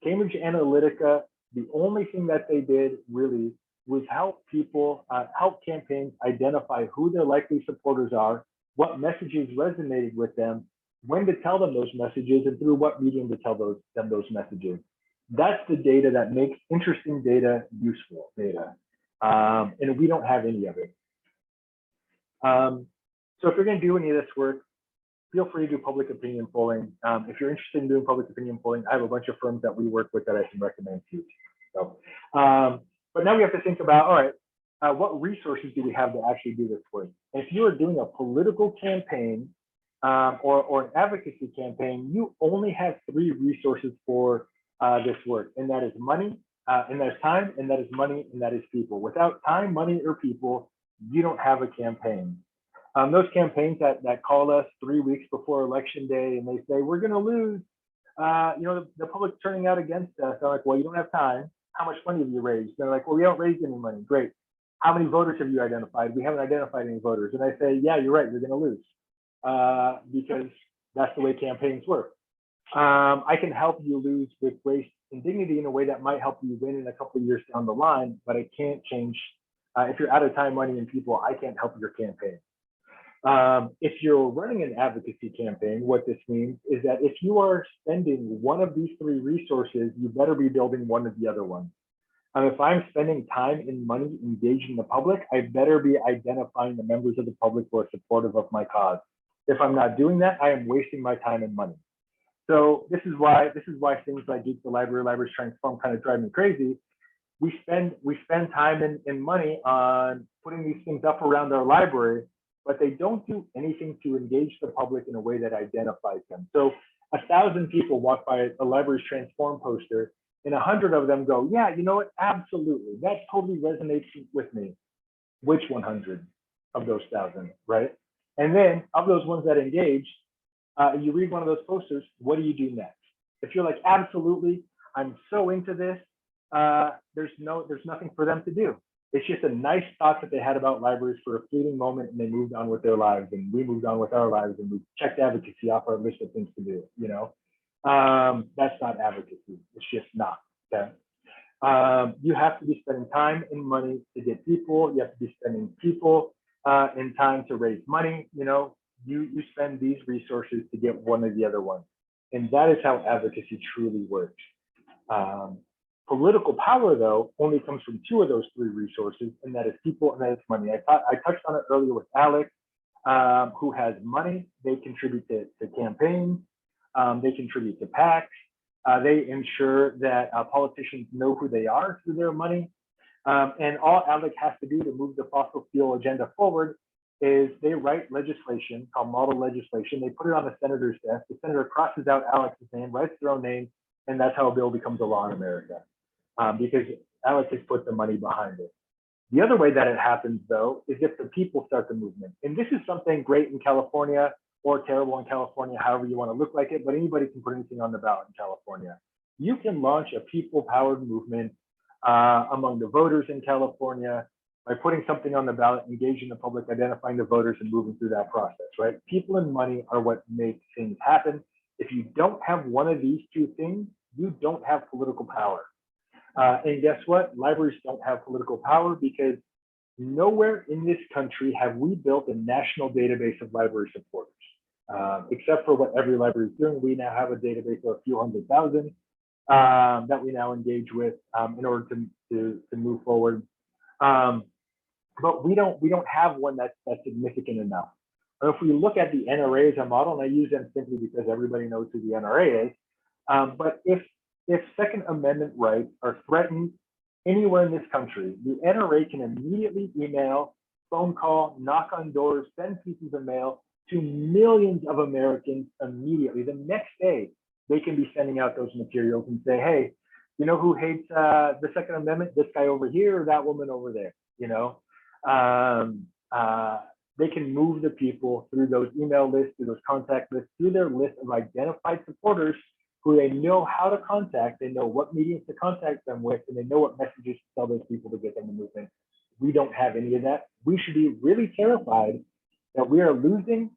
Cambridge Analytica, the only thing that they did really was help people, help campaigns identify who their likely supporters are, what messages resonated with them, when to tell them those messages, and through what medium to tell them those messages. That's the data that makes interesting data useful data. And we don't have any of it. So if you're going to do any of this work, feel free to do public opinion polling. If you're interested in doing public opinion polling, I have a bunch of firms that we work with that I can recommend to you. So, but now we have to think about, all right, what resources do we have to actually do this work? And if you are doing a political campaign or an advocacy campaign, you only have 3 resources for this work, and that is money, and that is time, and that is money, and that is people. Without time, money, or people, you don't have a campaign. Those campaigns that call us 3 weeks before election day and they say, we're going to lose, you know, the public's turning out against us. I'm like, well, you don't have time. How much money have you raised? They're like, well, we haven't raised any money. Great. How many voters have you identified? We haven't identified any voters. And I say, yeah, you're right. You're going to lose because that's the way campaigns work. I can help you lose with grace and dignity in a way that might help you win in a couple of years down the line, but I can't change. If you're out of time, money, and people, I can't help your campaign. If you're running an advocacy campaign, what this means is that if you are spending one of these 3 resources, you better be building one of the other ones. If I'm spending time and money engaging the public, I better be identifying the members of the public who are supportive of my cause. If I'm not doing that, I am wasting my time and money. So this is why things like Geek the Library, Libraries Transform kind of drive me crazy. We spend time and money on putting these things up around our library, but they don't do anything to engage the public in a way that identifies them. So 1,000 people walk by a library's Transform poster, and 100 of them go, yeah, you know what, absolutely, that totally resonates with me. Which 100 of those 1,000, right? And then of those ones that engage, you read one of those posters, what do you do next? If you're like, absolutely, I'm so into this, there's nothing for them to do. It's just a nice thought that they had about libraries for a fleeting moment, and they moved on with their lives, and we moved on with our lives, and we checked advocacy off our list of things to do, you know? That's not advocacy, it's just not, okay? You have to be spending time and money to get people, you have to be spending people and time to raise money, you know? You spend these resources to get one or the other one. And that is how advocacy truly works. Political power, though, only comes from two of those three resources, and that is people and that is money. I touched on it earlier with Alex, who has money. They contribute to campaigns. They contribute to PACs. They ensure that politicians know who they are through their money. And all Alex has to do to move the fossil fuel agenda forward is they write legislation called model legislation. They put it on the senator's desk. The senator crosses out Alex's name, writes their own name, and that's how a bill becomes a law in America. Because Alex has put the money behind it. The other way that it happens, though, is if the people start the movement. And this is something great in California or terrible in California, however you want to look like it, but anybody can put anything on the ballot in California. You can launch a people-powered movement among the voters in California by putting something on the ballot, engaging the public, identifying the voters, and moving through that process, right? People and money are what make things happen. If you don't have one of these two things, you don't have political power. And guess what? Libraries don't have political power because nowhere in this country have we built a national database of library supporters. Except for what EveryLibrary is doing, we now have a database of a few 100,000 that we now engage with in order to move forward. But we don't have one that's significant enough. Or if we look at the NRA as a model, and I use them simply because everybody knows who the NRA is, but if Second Amendment rights are threatened anywhere in this country, the NRA can immediately email, phone call, knock on doors, send pieces of mail to millions of Americans immediately. The next day, they can be sending out those materials and say, hey, you know who hates the Second Amendment? This guy over here or that woman over there, you know? They can move the people through those email lists, through those contact lists, through their list of identified supporters who they know how to contact, they know what mediums to contact them with, and they know what messages to tell those people to get them to movement. We don't have any of that. We should be really terrified that we are losing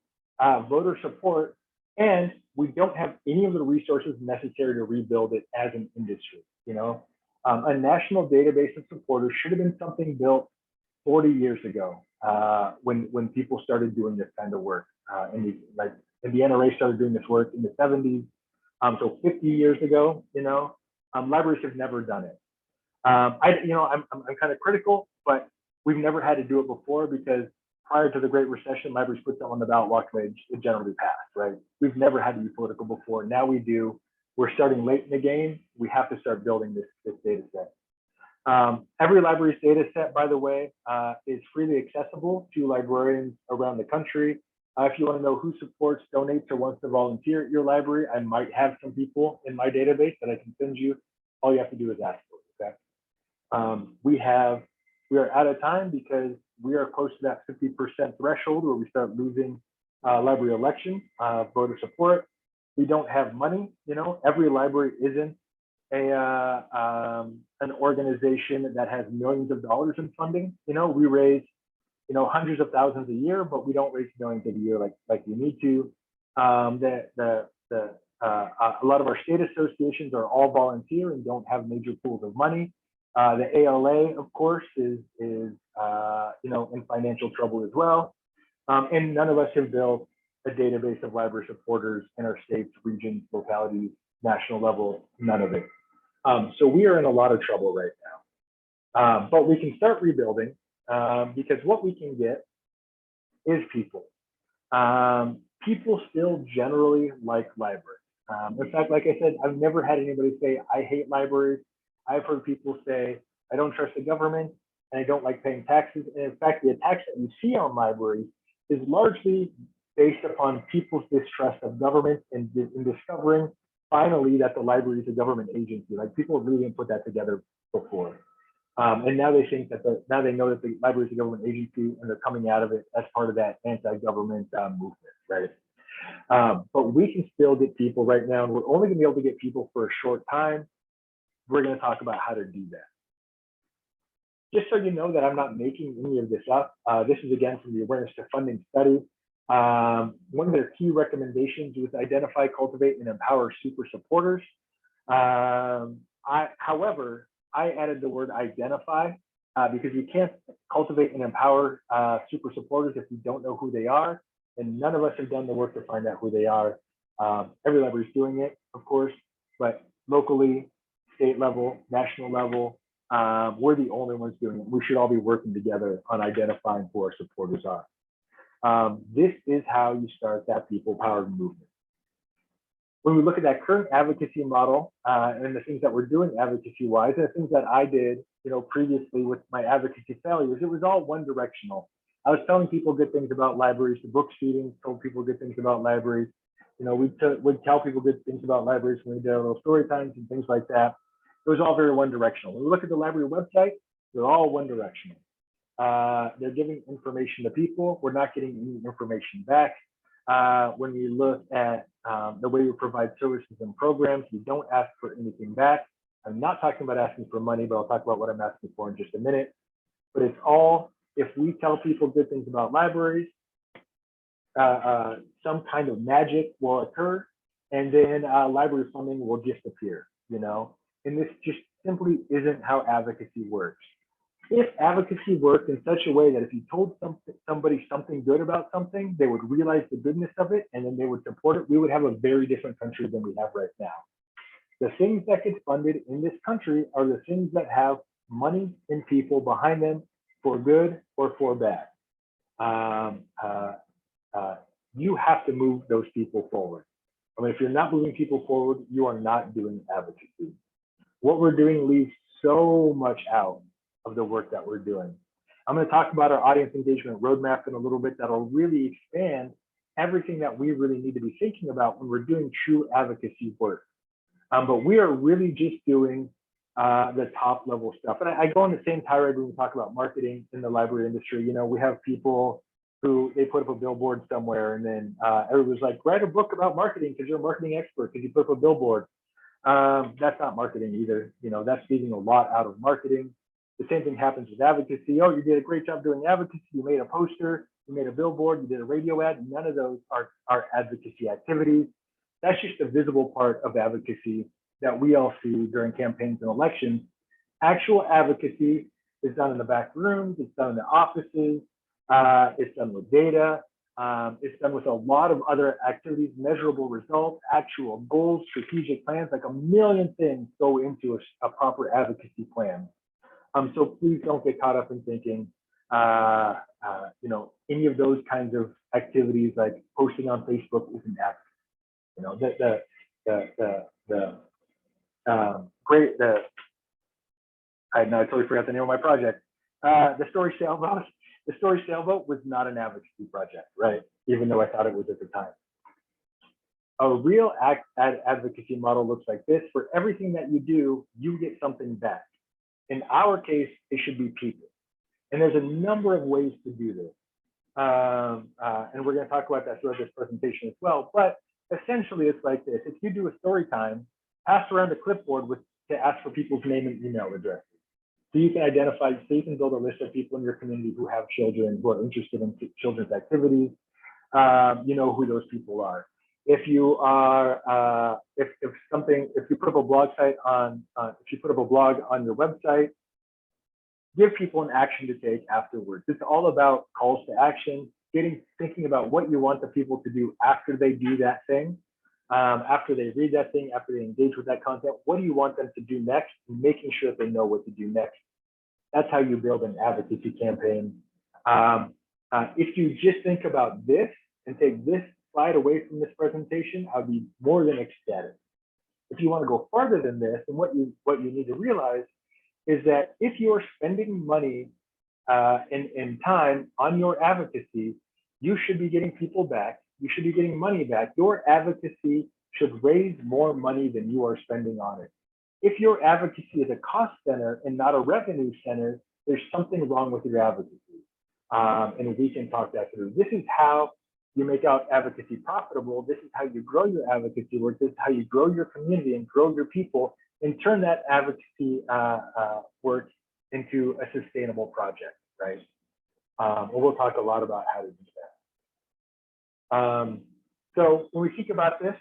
voter support, and we don't have any of the resources necessary to rebuild it as an industry. You know, a national database of supporters should have been something built 40 years ago when people started doing this kind of work. And the NRA started doing this work in the 70s. So 50 years ago, you know, libraries have never done it. I'm kind of critical, but we've never had to do it before because prior to the Great Recession, libraries put something on the ballot, walked away, it generally passed, right? We've never had to be political before. Now we do. We're starting late in the game. We have to start building this data set. EveryLibrary's data set, by the way, is freely accessible to librarians around the country. If you want to know who supports, donates, or wants to volunteer at your library, I might have some people in my database that I can send you. All you have to do is ask for it, okay? We are out of time because we are close to that 50% threshold where we start losing library elections, voter support. We don't have money, you know, EveryLibrary isn't an organization that has millions of dollars in funding. You know, we raise hundreds of thousands a year, but we don't raise millions a year like we need to. A lot of our state associations are all volunteer and don't have major pools of money. The ALA, of course, is in financial trouble as well. And none of us have built a database of library supporters in our states, regions, localities, national level, none of it. So we are in a lot of trouble right now. But we can start rebuilding. Because what we can get is people. People still generally like libraries. In fact, like I said, I've never had anybody say, I hate libraries. I've heard people say, I don't trust the government and I don't like paying taxes. And in fact, the attacks that you see on libraries is largely based upon people's distrust of government and in discovering finally that the library is a government agency. Like people really didn't put that together before. And now they think that now they know that the library is a government agency and they're coming out of it as part of that anti-government movement, right? But we can still get people right now, and we're only gonna be able to get people for a short time. We're gonna talk about how to do that. Just so you know that I'm not making any of this up, this is again from the Awareness to Funding study. One of their key recommendations was identify, cultivate, and empower super supporters. However, I added the word identify because you can't cultivate and empower super supporters if you don't know who they are. And none of us have done the work to find out who they are. Every library is doing it, of course, but locally, state level, national level, we're the only ones doing it. We should all be working together on identifying who our supporters are. This is how you start that people-powered movement. When we look at that current advocacy model and the things that we're doing advocacy-wise, and the things that I did, previously with my advocacy failures, it was all one directional. I was telling people good things about libraries. The book shooting told people good things about libraries. We'd tell people good things about libraries when we did our little story times and things like that. It was all very one directional. When we look at the library website, they're all one directional. They're giving information to people. We're not getting any information back. When we look at the way we provide services and programs, we don't ask for anything back. I'm not talking about asking for money, but I'll talk about what I'm asking for in just a minute. But it's all, if we tell people good things about libraries, some kind of magic will occur, and then library funding will just appear, And this just simply isn't how advocacy works. If advocacy worked in such a way that if you told somebody something good about something, they would realize the goodness of it and then they would support it, we would have a very different country than we have right now. The things that get funded in this country are the things that have money and people behind them for good or for bad. You have to move those people forward. I mean, if you're not moving people forward, you are not doing advocacy. What we're doing leaves so much out of the work that we're doing. I'm going to talk about our audience engagement roadmap in a little bit that'll really expand everything that we really need to be thinking about when we're doing true advocacy work. But we are really just doing the top level stuff. And I go on the same tirade when we talk about marketing in the library industry. We have people who they put up a billboard somewhere and then everybody's like, write a book about marketing because you're a marketing expert because you put up a billboard. That's not marketing either. That's leaving a lot out of marketing. The same thing happens with advocacy. Oh, you did a great job doing advocacy. You made a poster, you made a billboard, you did a radio ad. None of those are advocacy activities. That's just a visible part of advocacy that we all see during campaigns and elections. Actual advocacy is done in the back rooms, it's done in the offices, it's done with data, it's done with a lot of other activities, measurable results, actual goals, strategic plans, like a million things go into a proper advocacy plan. So please don't get caught up in thinking, any of those kinds of activities like posting on Facebook isn't advocacy. I totally forgot the name of my project. The story sailboat was not an advocacy project, right? Even though I thought it was at the time. A real advocacy model looks like this. For everything that you do, you get something back. In our case, it should be people. And there's a number of ways to do this. And we're going to talk about that throughout this presentation as well. But essentially, it's like this. If you do a story time, pass around a clipboard to ask for people's name and email addresses. So you can identify, so you can build a list of people in your community who have children, who are interested in children's activities. You know who those people are. If you are, if you put up a blog site on, if you put up a blog on your website, give people an action to take afterwards. It's all about calls to action, thinking about what you want the people to do after they do that thing, after they read that thing, after they engage with that content. What do you want them to do next? And making sure that they know what to do next. That's how you build an advocacy campaign. If you just think about this and take this slide away from this presentation, I'd be more than ecstatic. If you want to go farther than this, and what you need to realize is that if you are spending money and time on your advocacy, you should be getting people back. You should be getting money back. Your advocacy should raise more money than you are spending on it. If your advocacy is a cost center and not a revenue center, there's something wrong with your advocacy. And we can talk that through. This is how you make out advocacy profitable. This is how you grow your advocacy work. This is how you grow your community and grow your people and turn that advocacy work into a sustainable project, right? And we'll talk a lot about how to do that. So when we think about this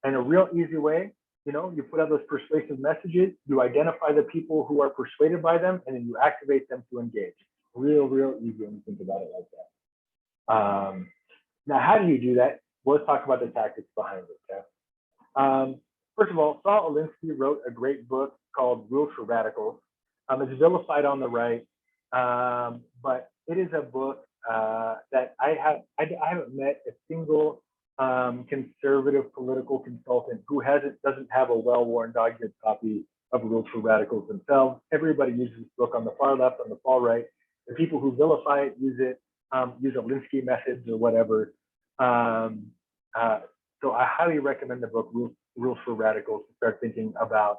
in a real easy way, you know, you put out those persuasive messages, you identify the people who are persuaded by them, and then you activate them to engage. Real easy when you think about it like that. Now, how do you do that? Well, let's talk about the tactics behind it. Okay? First of all, Saul Alinsky wrote a great book called Rules for Radicals. It's vilified on the right, but it is a book that I haven't met a single conservative political consultant who doesn't have a well-worn dog-eared copy of Rules for Radicals themselves. Everybody uses this book on the far left, on the far right. The people who vilify it use Alinsky methods or whatever. So I highly recommend the book Rules for Radicals to start thinking about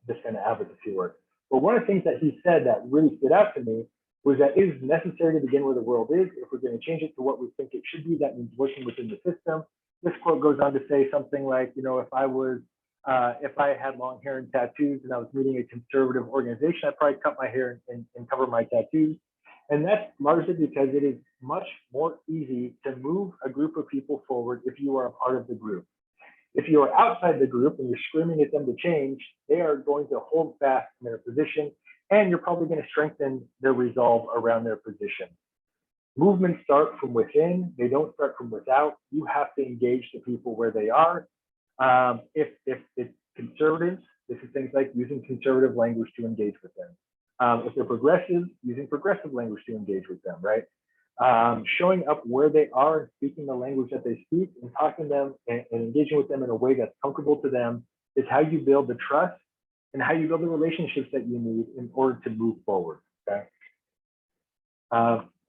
this kind of advocacy work. But one of the things that he said that really stood out to me was that it is necessary to begin where the world is. If we're going to change it to what we think it should be, that means working within the system. This quote goes on to say something like, you know, if I had long hair and tattoos and I was meeting a conservative organization, I'd probably cut my hair and cover my tattoos. And that's largely because it is much more easy to move a group of people forward if you are a part of the group. If you are outside the group and you're screaming at them to change, they are going to hold fast in their position, and you're probably going to strengthen their resolve around their position. Movements start from within, they don't start from without. You have to engage the people where they are. If it's conservatives, this is things like using conservative language to engage with them. If they're progressive, using progressive language to engage with them, right? Showing up where they are and speaking the language that they speak and talking to them and engaging with them in a way that's comfortable to them is how you build the trust and how you build the relationships that you need in order to move forward, okay?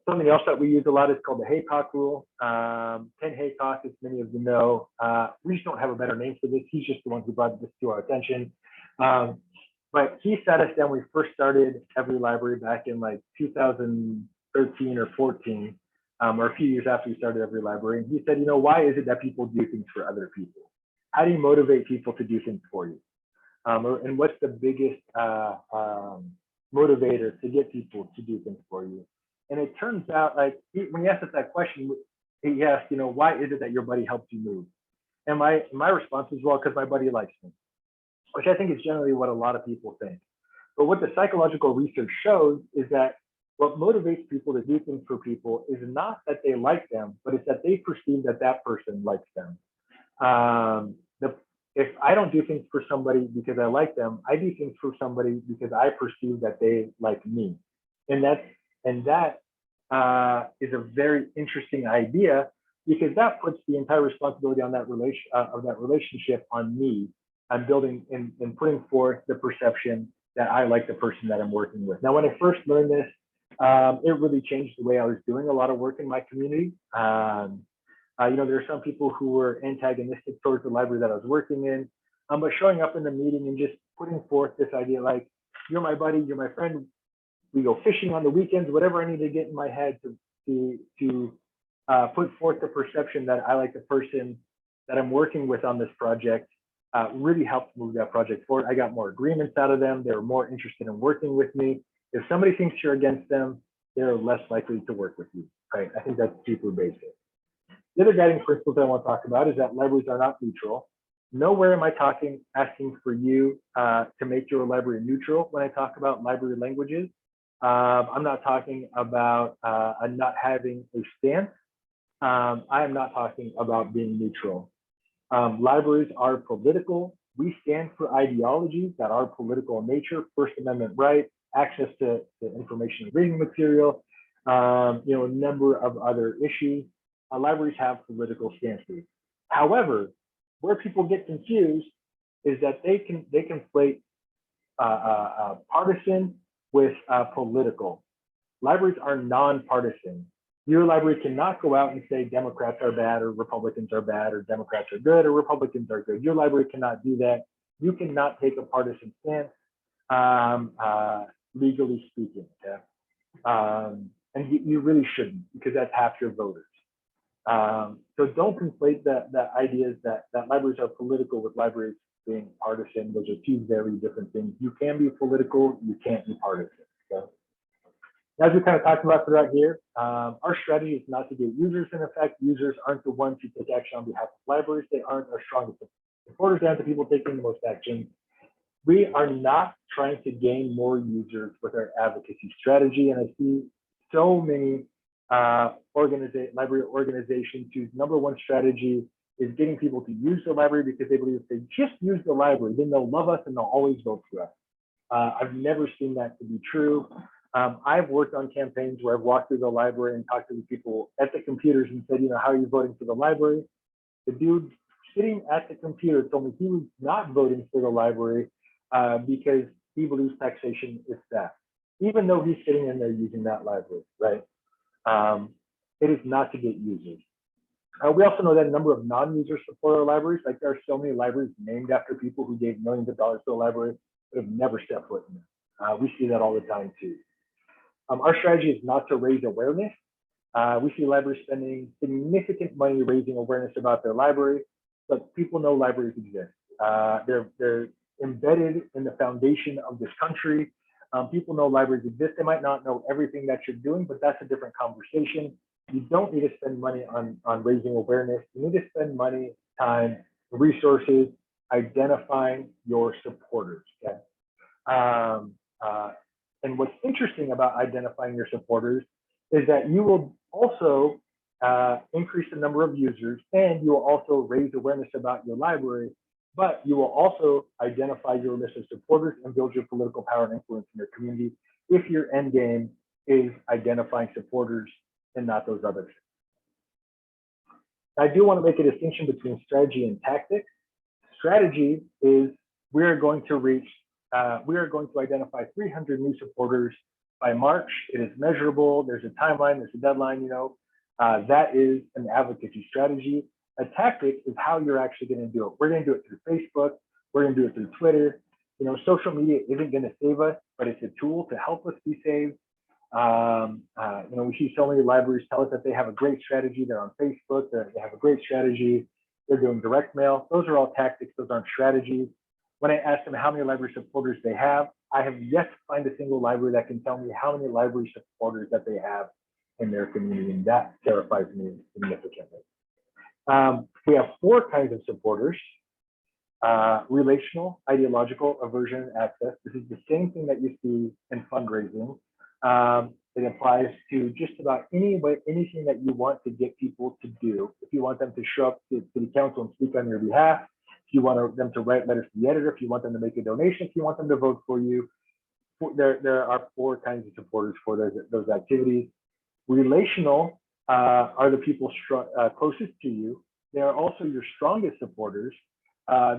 Something else that we use a lot is called the Heypop Rule. Ken Haycock, as many of you know, we just don't have a better name for this. He's just the one who brought this to our attention. But he sat us down when we first started EveryLibrary back in like 2013 or 14, or a few years after we started EveryLibrary. And he said, you know, why is it that people do things for other people? How do you motivate people to do things for you? And what's the biggest motivator to get people to do things for you? And it turns out, like, when he asked us that question, he asked, you know, why is it that your buddy helped you move? And my response was, well, because my buddy likes me, which I think is generally what a lot of people think. But what the psychological research shows is that what motivates people to do things for people is not that they like them, but it's that they perceive that that person likes them. If I don't do things for somebody because I like them, I do things for somebody because I perceive that they like me. And that is a very interesting idea, because that puts the entire responsibility on that relationship on me. I'm building and putting forth the perception that I like the person that I'm working with. Now, when I first learned this, it really changed the way I was doing a lot of work in my community. You know, there are some people who were antagonistic towards the library that I was working in, but showing up in the meeting and just putting forth this idea like, you're my buddy, you're my friend, we go fishing on the weekends, whatever I need to get in my head to put forth the perception that I like the person that I'm working with on this project, really helped move that project forward. I got more agreements out of them. They were more interested in working with me. If somebody thinks you're against them, they're less likely to work with you, right? I think that's super basic. The other guiding principles I want to talk about is that libraries are not neutral. Nowhere am I asking for you to make your library neutral when I talk about library languages. I'm not talking about not having a stance. I am not talking about being neutral. Libraries are political. We stand for ideologies that are political in nature: First Amendment rights, access to information and reading material, you know, a number of other issues. Libraries have political stances. However, where people get confused is that they conflate partisan with political. Libraries are nonpartisan. Your library cannot go out and say Democrats are bad or Republicans are bad or Democrats are good or Republicans are good. Your library cannot do that. You cannot take a partisan stance, legally speaking. Okay? And you really shouldn't, because that's half your voters. So don't conflate the ideas that libraries are political with libraries being partisan. Those are two very different things. You can be political, you can't be partisan. Okay? As we kind of talked about throughout here, our strategy is not to get users in effect. Users aren't the ones who take action on behalf of libraries. They aren't our strongest supporters. They aren't the people taking the most action. We are not trying to gain more users with our advocacy strategy. And I see so many library organizations whose number one strategy is getting people to use the library because they believe if they just use the library, then they'll love us and they'll always vote for us. I've never seen that to be true. I've worked on campaigns where I've walked through the library and talked to the people at the computers and said, you know, how are you voting for the library? The dude sitting at the computer told me he was not voting for the library because he believes taxation is theft, even though he's sitting in there using that library, right? It is not to get users. We also know that a number of non-users support our libraries. Like there are so many libraries named after people who gave millions of dollars to the library but have never stepped foot in them. We see that all the time too. Our strategy is not to raise awareness. We see libraries spending significant money raising awareness about their library, but people know libraries exist. They're embedded in the foundation of this country. People know libraries exist. They might not know everything that you're doing, but that's a different conversation. You don't need to spend money on raising awareness. You need to spend money, time, resources, identifying your supporters. Okay? And what's interesting about identifying your supporters is that you will also increase the number of users, and you will also raise awareness about your library, but you will also identify your list of supporters and build your political power and influence in your community if your end game is identifying supporters and not those others. I do want to make a distinction between strategy and tactics. Strategy is we are going to identify 300 new supporters by March. It is measurable. There's a timeline. There's a deadline. You know, that is an advocacy strategy. A tactic is how you're actually going to do it. We're going to do it through Facebook. We're going to do it through Twitter. You know, social media isn't going to save us, but it's a tool to help us be saved. You know, we see so many libraries tell us that they have a great strategy. They're on Facebook. They have a great strategy. They're doing direct mail. Those are all tactics. Those aren't strategies. When I ask them how many library supporters they have, I have yet to find a single library that can tell me how many library supporters that they have in their community, and that terrifies me significantly. We have 4 kinds of supporters: relational, ideological, aversion, and access. This is the same thing that you see in fundraising. It applies to just about anything that you want to get people to do. If you want them to show up to the council and speak on your behalf, if you want them to write letters to the editor, if you want them to make a donation, if you want them to vote for you, there are 4 kinds of supporters for those activities. Relational are the people closest to you. They are also your strongest supporters.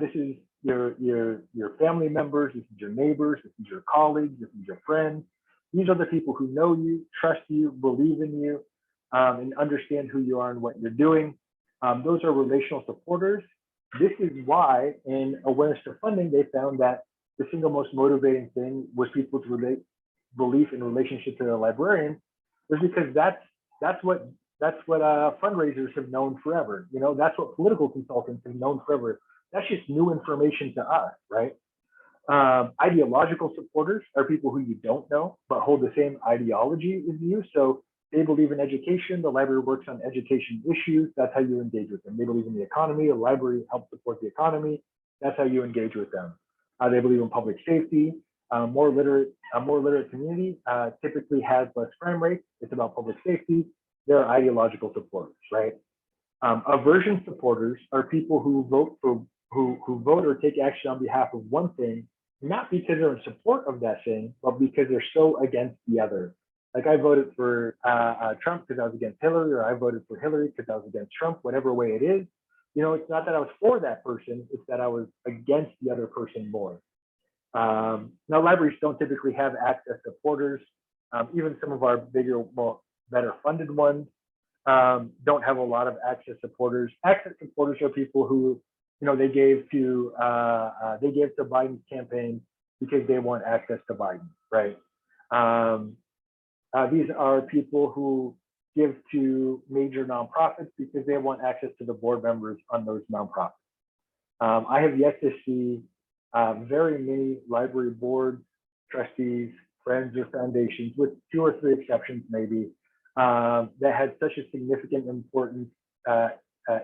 This is your family members, this is your neighbors, this is your colleagues, this is your friends. These are the people who know you, trust you, believe in you, and understand who you are and what you're doing. Those are relational supporters. This is why in awareness to funding, they found that the single most motivating thing was people's belief in relationship to their librarian, was because that's what fundraisers have known forever. You know, that's what political consultants have known forever. That's just new information to us, right? Ideological supporters are people who you don't know, but hold the same ideology as you. So they believe in education. The library works on education issues. That's how you engage with them. They believe in the economy. The library helps support the economy. That's how you engage with them. They believe in public safety. A more literate community typically has less crime rates. It's about public safety. They're ideological supporters, right? Aversion supporters are people who vote or take action on behalf of one thing, not because they're in support of that thing, but because they're so against the other. Like I voted for Trump because I was against Hillary, or I voted for Hillary because I was against Trump, whatever way it is. You know, it's not that I was for that person, it's that I was against the other person more. Now, libraries don't typically have access supporters. Even some of our bigger, better funded ones don't have a lot of access supporters. Access supporters are people who, they gave to Biden's campaign because they want access to Biden, right? These are people who give to major nonprofits because they want access to the board members on those nonprofits. I have yet to see very many library boards, trustees, friends, or foundations, with 2 or 3 exceptions maybe, that had such a significant, important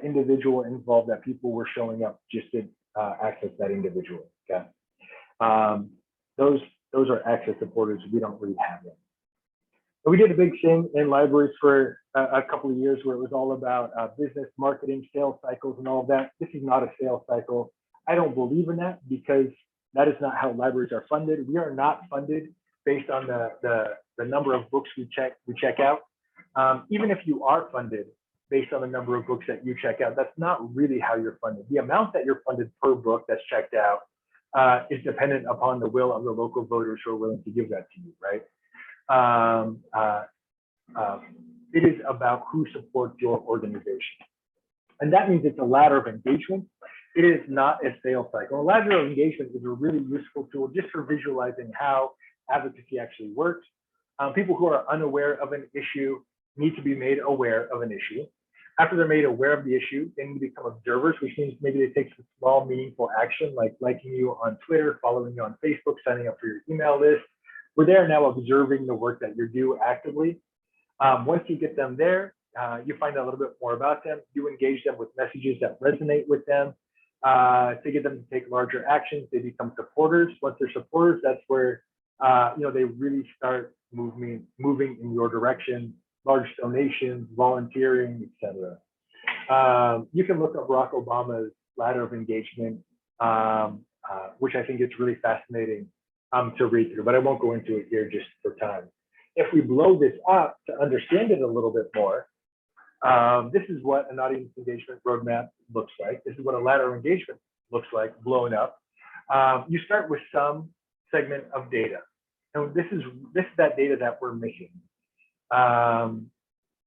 individual involved that people were showing up just to access that individual. Okay, those are access supporters. We don't really have them. But we did a big thing in libraries for a couple of years where it was all about business, marketing, sales cycles, and all of that. This is not a sales cycle. I don't believe in that because that is not how libraries are funded. We are not funded based on the number of books we check out. Even if you are funded based on the number of books that you check out, that's not really how you're funded. The amount that you're funded per book that's checked out is dependent upon the will of the local voters who are willing to give that to you, right? It is about who supports your organization. And that means it's a ladder of engagement. It is not a sales cycle. A ladder of engagement is a really useful tool just for visualizing how advocacy actually works. People who are unaware of an issue need to be made aware of an issue. After they're made aware of the issue, they need to become observers, which means maybe they take some small, meaningful action, like liking you on Twitter, following you on Facebook, signing up for your email list. We're there now observing the work that you do actively. Once you get them there, you find out a little bit more about them. You engage them with messages that resonate with them to get them to take larger actions. They become supporters. Once they're supporters, that's where they really start moving in your direction. Large donations, volunteering, etc. You can look up Barack Obama's ladder of engagement, which I think is really fascinating to read through, but I won't go into it here just for time. If we blow this up to understand it a little bit more, this is what an audience engagement roadmap looks like. This is what a ladder of engagement looks like blown up. You start with some segment of data. And this is that data that we're missing.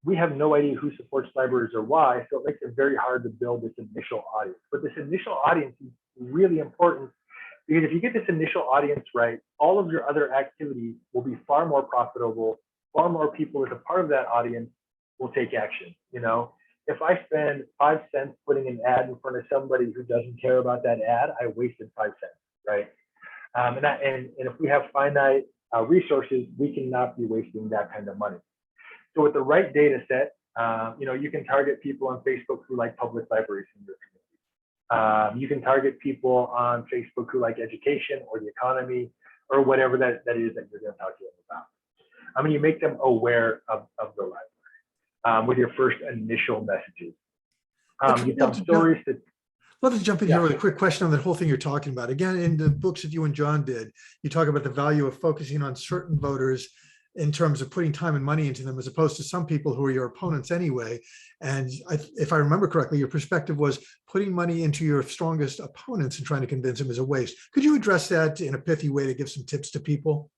We have no idea who supports libraries or why, so it makes it very hard to build this initial audience. But this initial audience is really important because if you get this initial audience right, all of your other activities will be far more profitable. Far more people as a part of that audience will take action. If I spend 5 cents putting an ad in front of somebody who doesn't care about that ad, I wasted 5 cents, right? And if we have finite resources, we cannot be wasting that kind of money. So with the right data set, you can target people on Facebook who like public libraries in your community. You can target people on Facebook who like education or the economy or whatever that is that you're going to talk to them about. You make them aware of the library with your first initial messages. You tell stories that. I'd love to jump in here with a quick question on that whole thing you're talking about. Again, in the books that you and John did, you talk about the value of focusing on certain voters in terms of putting time and money into them, as opposed to some people who are your opponents anyway. And if I remember correctly, your perspective was putting money into your strongest opponents and trying to convince them is a waste. Could you address that in a pithy way to give some tips to people?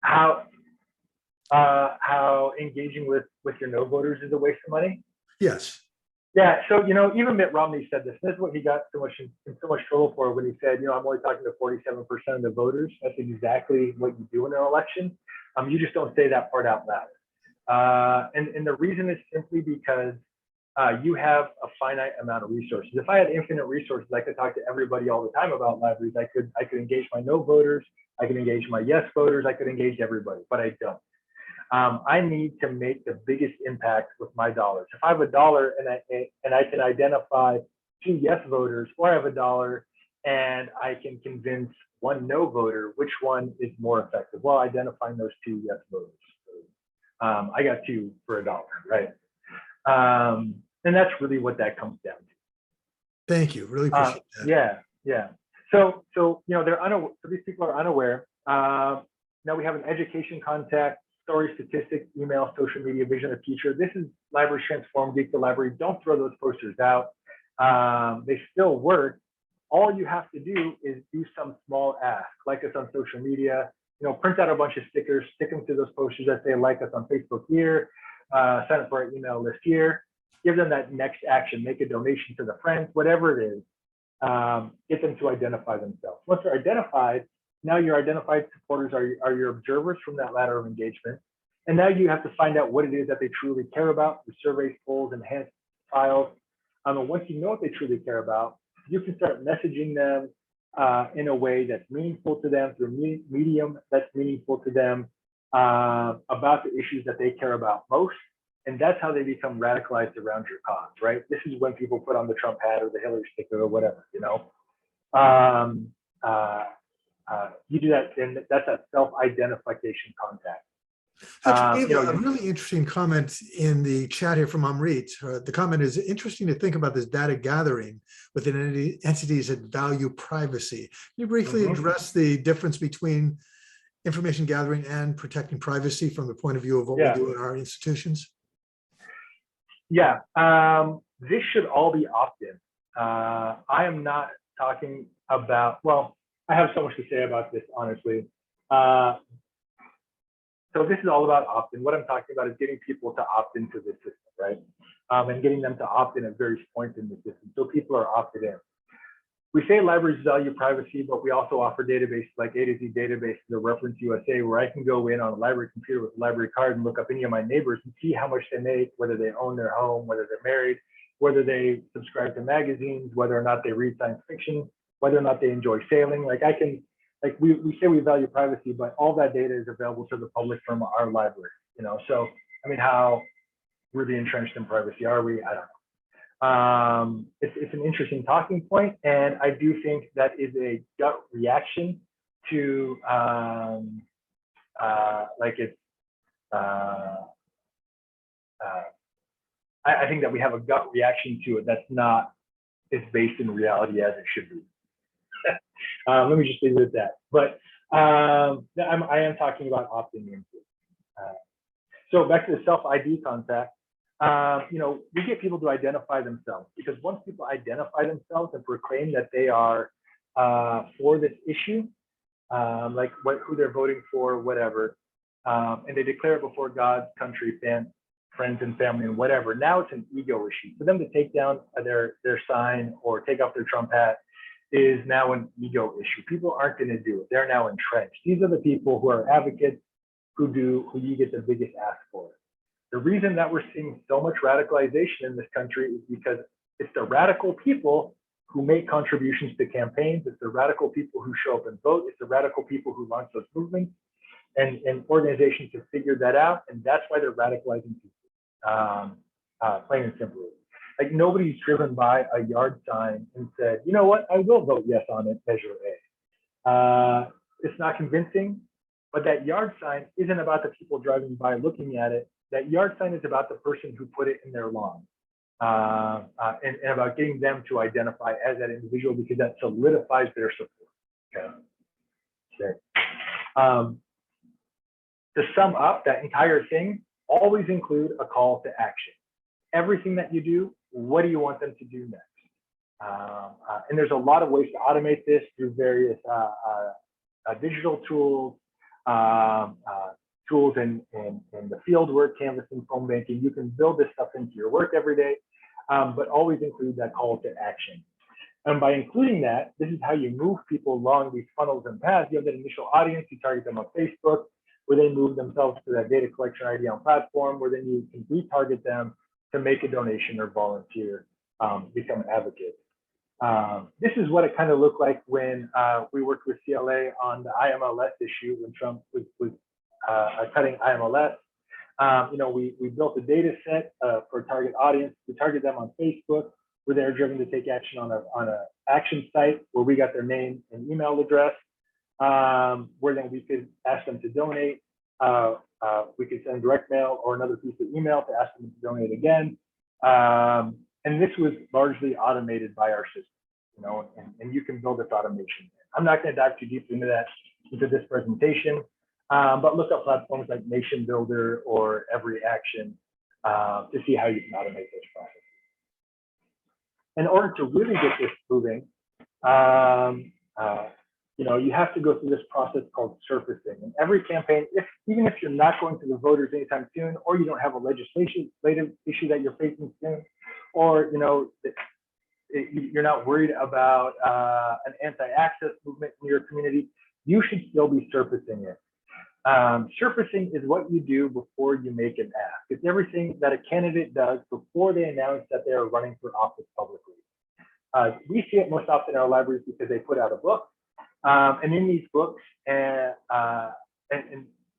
How engaging with your no voters is a waste of money? Yes. Yeah, so even Mitt Romney said this. This is what he got in so much trouble for when he said, I'm only talking to 47% of the voters. That's exactly what you do in an election. You just don't say that part out loud. And the reason is simply because you have a finite amount of resources. If I had infinite resources, I could talk to everybody all the time about libraries. I could engage my no voters. I could engage my yes voters. I could engage everybody, but I don't. I need to make the biggest impact with my dollars. If I have $1 and I can identify 2 yes voters, or I have $1 and I can convince 1 no voter, which one is more effective? Well, identifying those 2 yes voters. I got 2 for $1, right? And that's really what that comes down to. Thank you. Really appreciate that. Yeah. So these people are unaware. Now we have an education contact, story, statistics, email, social media, vision of future. This is Libraries Transform, Geek the Library. Don't throw those posters out. They still work. All you have to do is do some small ask, like us on social media, print out a bunch of stickers, stick them to those posters that say like us on Facebook here. sign up for our email list here, give them that next action, make a donation to the friends, whatever it is, get them to identify themselves. Once they're identified, now your identified supporters are your observers from that ladder of engagement. And now you have to find out what it is that they truly care about through surveys, polls, enhanced files. And once you know what they truly care about, you can start messaging them in a way that's meaningful to them, through medium that's meaningful to them, about the issues that they care about most. And that's how they become radicalized around your cause, right? This is when people put on the Trump hat or the Hillary sticker or whatever, you know. You do that, and that's that self-identification contact. Patrick, You know, a really interesting comment in the chat here from Amrit. The comment is interesting to think about this data gathering within entities that value privacy. Can you briefly address the difference between information gathering and protecting privacy from the point of view of what we do in our institutions? Yeah, this should all be opt-in. I am not talking about, well, I have so much to say about this, honestly. So this is all about opt-in. What I'm talking about is getting people to opt into the system, right? And getting them to opt in at various points in the system, so people are opted in. We say libraries value privacy, but we also offer databases like A to Z databases or Reference USA, where I can go in on a library computer with a library card and look up any of my neighbors and see how much they make, whether they own their home, whether they're married, whether they subscribe to magazines, whether or not they read science fiction, whether or not they enjoy sailing. Like I can, like we say we value privacy, but all that data is available to the public from our library, you know? So, I mean, how really entrenched in privacy are we? I don't know. It's an interesting talking point, and I do think that is a gut reaction to I think that we have a gut reaction to it that's not as based in reality as it should be. Let me just leave it at that. But I am talking about opt-in. So back to the self-ID contact. You know, we get people to identify themselves, because once people identify themselves and proclaim that they are for this issue, like who they're voting for, whatever, and they declare it before God, country, friends and family and whatever, now it's an ego issue. For them to take down their sign or take off their Trump hat is now an ego issue. People aren't going to do it. They're now entrenched. These are the people who are advocates who you get the biggest ask for. The reason that we're seeing so much radicalization in this country is because it's the radical people who make contributions to campaigns. It's the radical people who show up and vote. It's the radical people who launch those movements, and organizations have figured that out, and that's why they're radicalizing people, plain and simply. Like nobody's driven by a yard sign and said, you know what, I will vote yes on it, Measure A. It's not convincing, but that yard sign isn't about the people driving by looking at it. That yard sign is about the person who put it in their lawn, and about getting them to identify as that individual, because that solidifies their support. Okay. To sum up, that entire thing, always include a call to action. Everything that you do, what do you want them to do next? And there's a lot of ways to automate this through various digital tools, tools in the field work, Canvas and phone banking. You can build this stuff into your work every day, but always include that call to action. And by including that, this is how you move people along these funnels and paths. You have that initial audience, you target them on Facebook, where they move themselves to that data collection IDL platform, where then you can retarget them to make a donation or volunteer, become an advocate. This is what it kind of looked like when we worked with CLA on the IMLS issue, when Trump was cutting IMLS. You know, we built a data set for a target audience. We target them on Facebook, where they're driven to take action on a action site, where we got their name and email address, where then we could ask them to donate. We could send direct mail or another piece of email to ask them to donate again. And this was largely automated by our system, you know, and you can build this automation. I'm not going to dive too deep into this presentation, but look up platforms like Nation Builder or EveryAction to see how you can automate this process. In order to really get this moving, you have to go through this process called surfacing. And every campaign, even if you're not going to the voters anytime soon, or you don't have a legislative issue that you're facing soon, or you're not worried about an anti-access movement in your community, you should still be surfacing it. Surfacing is what you do before you make an ask. It's everything that a candidate does before they announce that they are running for office publicly. We see it most often in our libraries because they put out a book. And in these books, and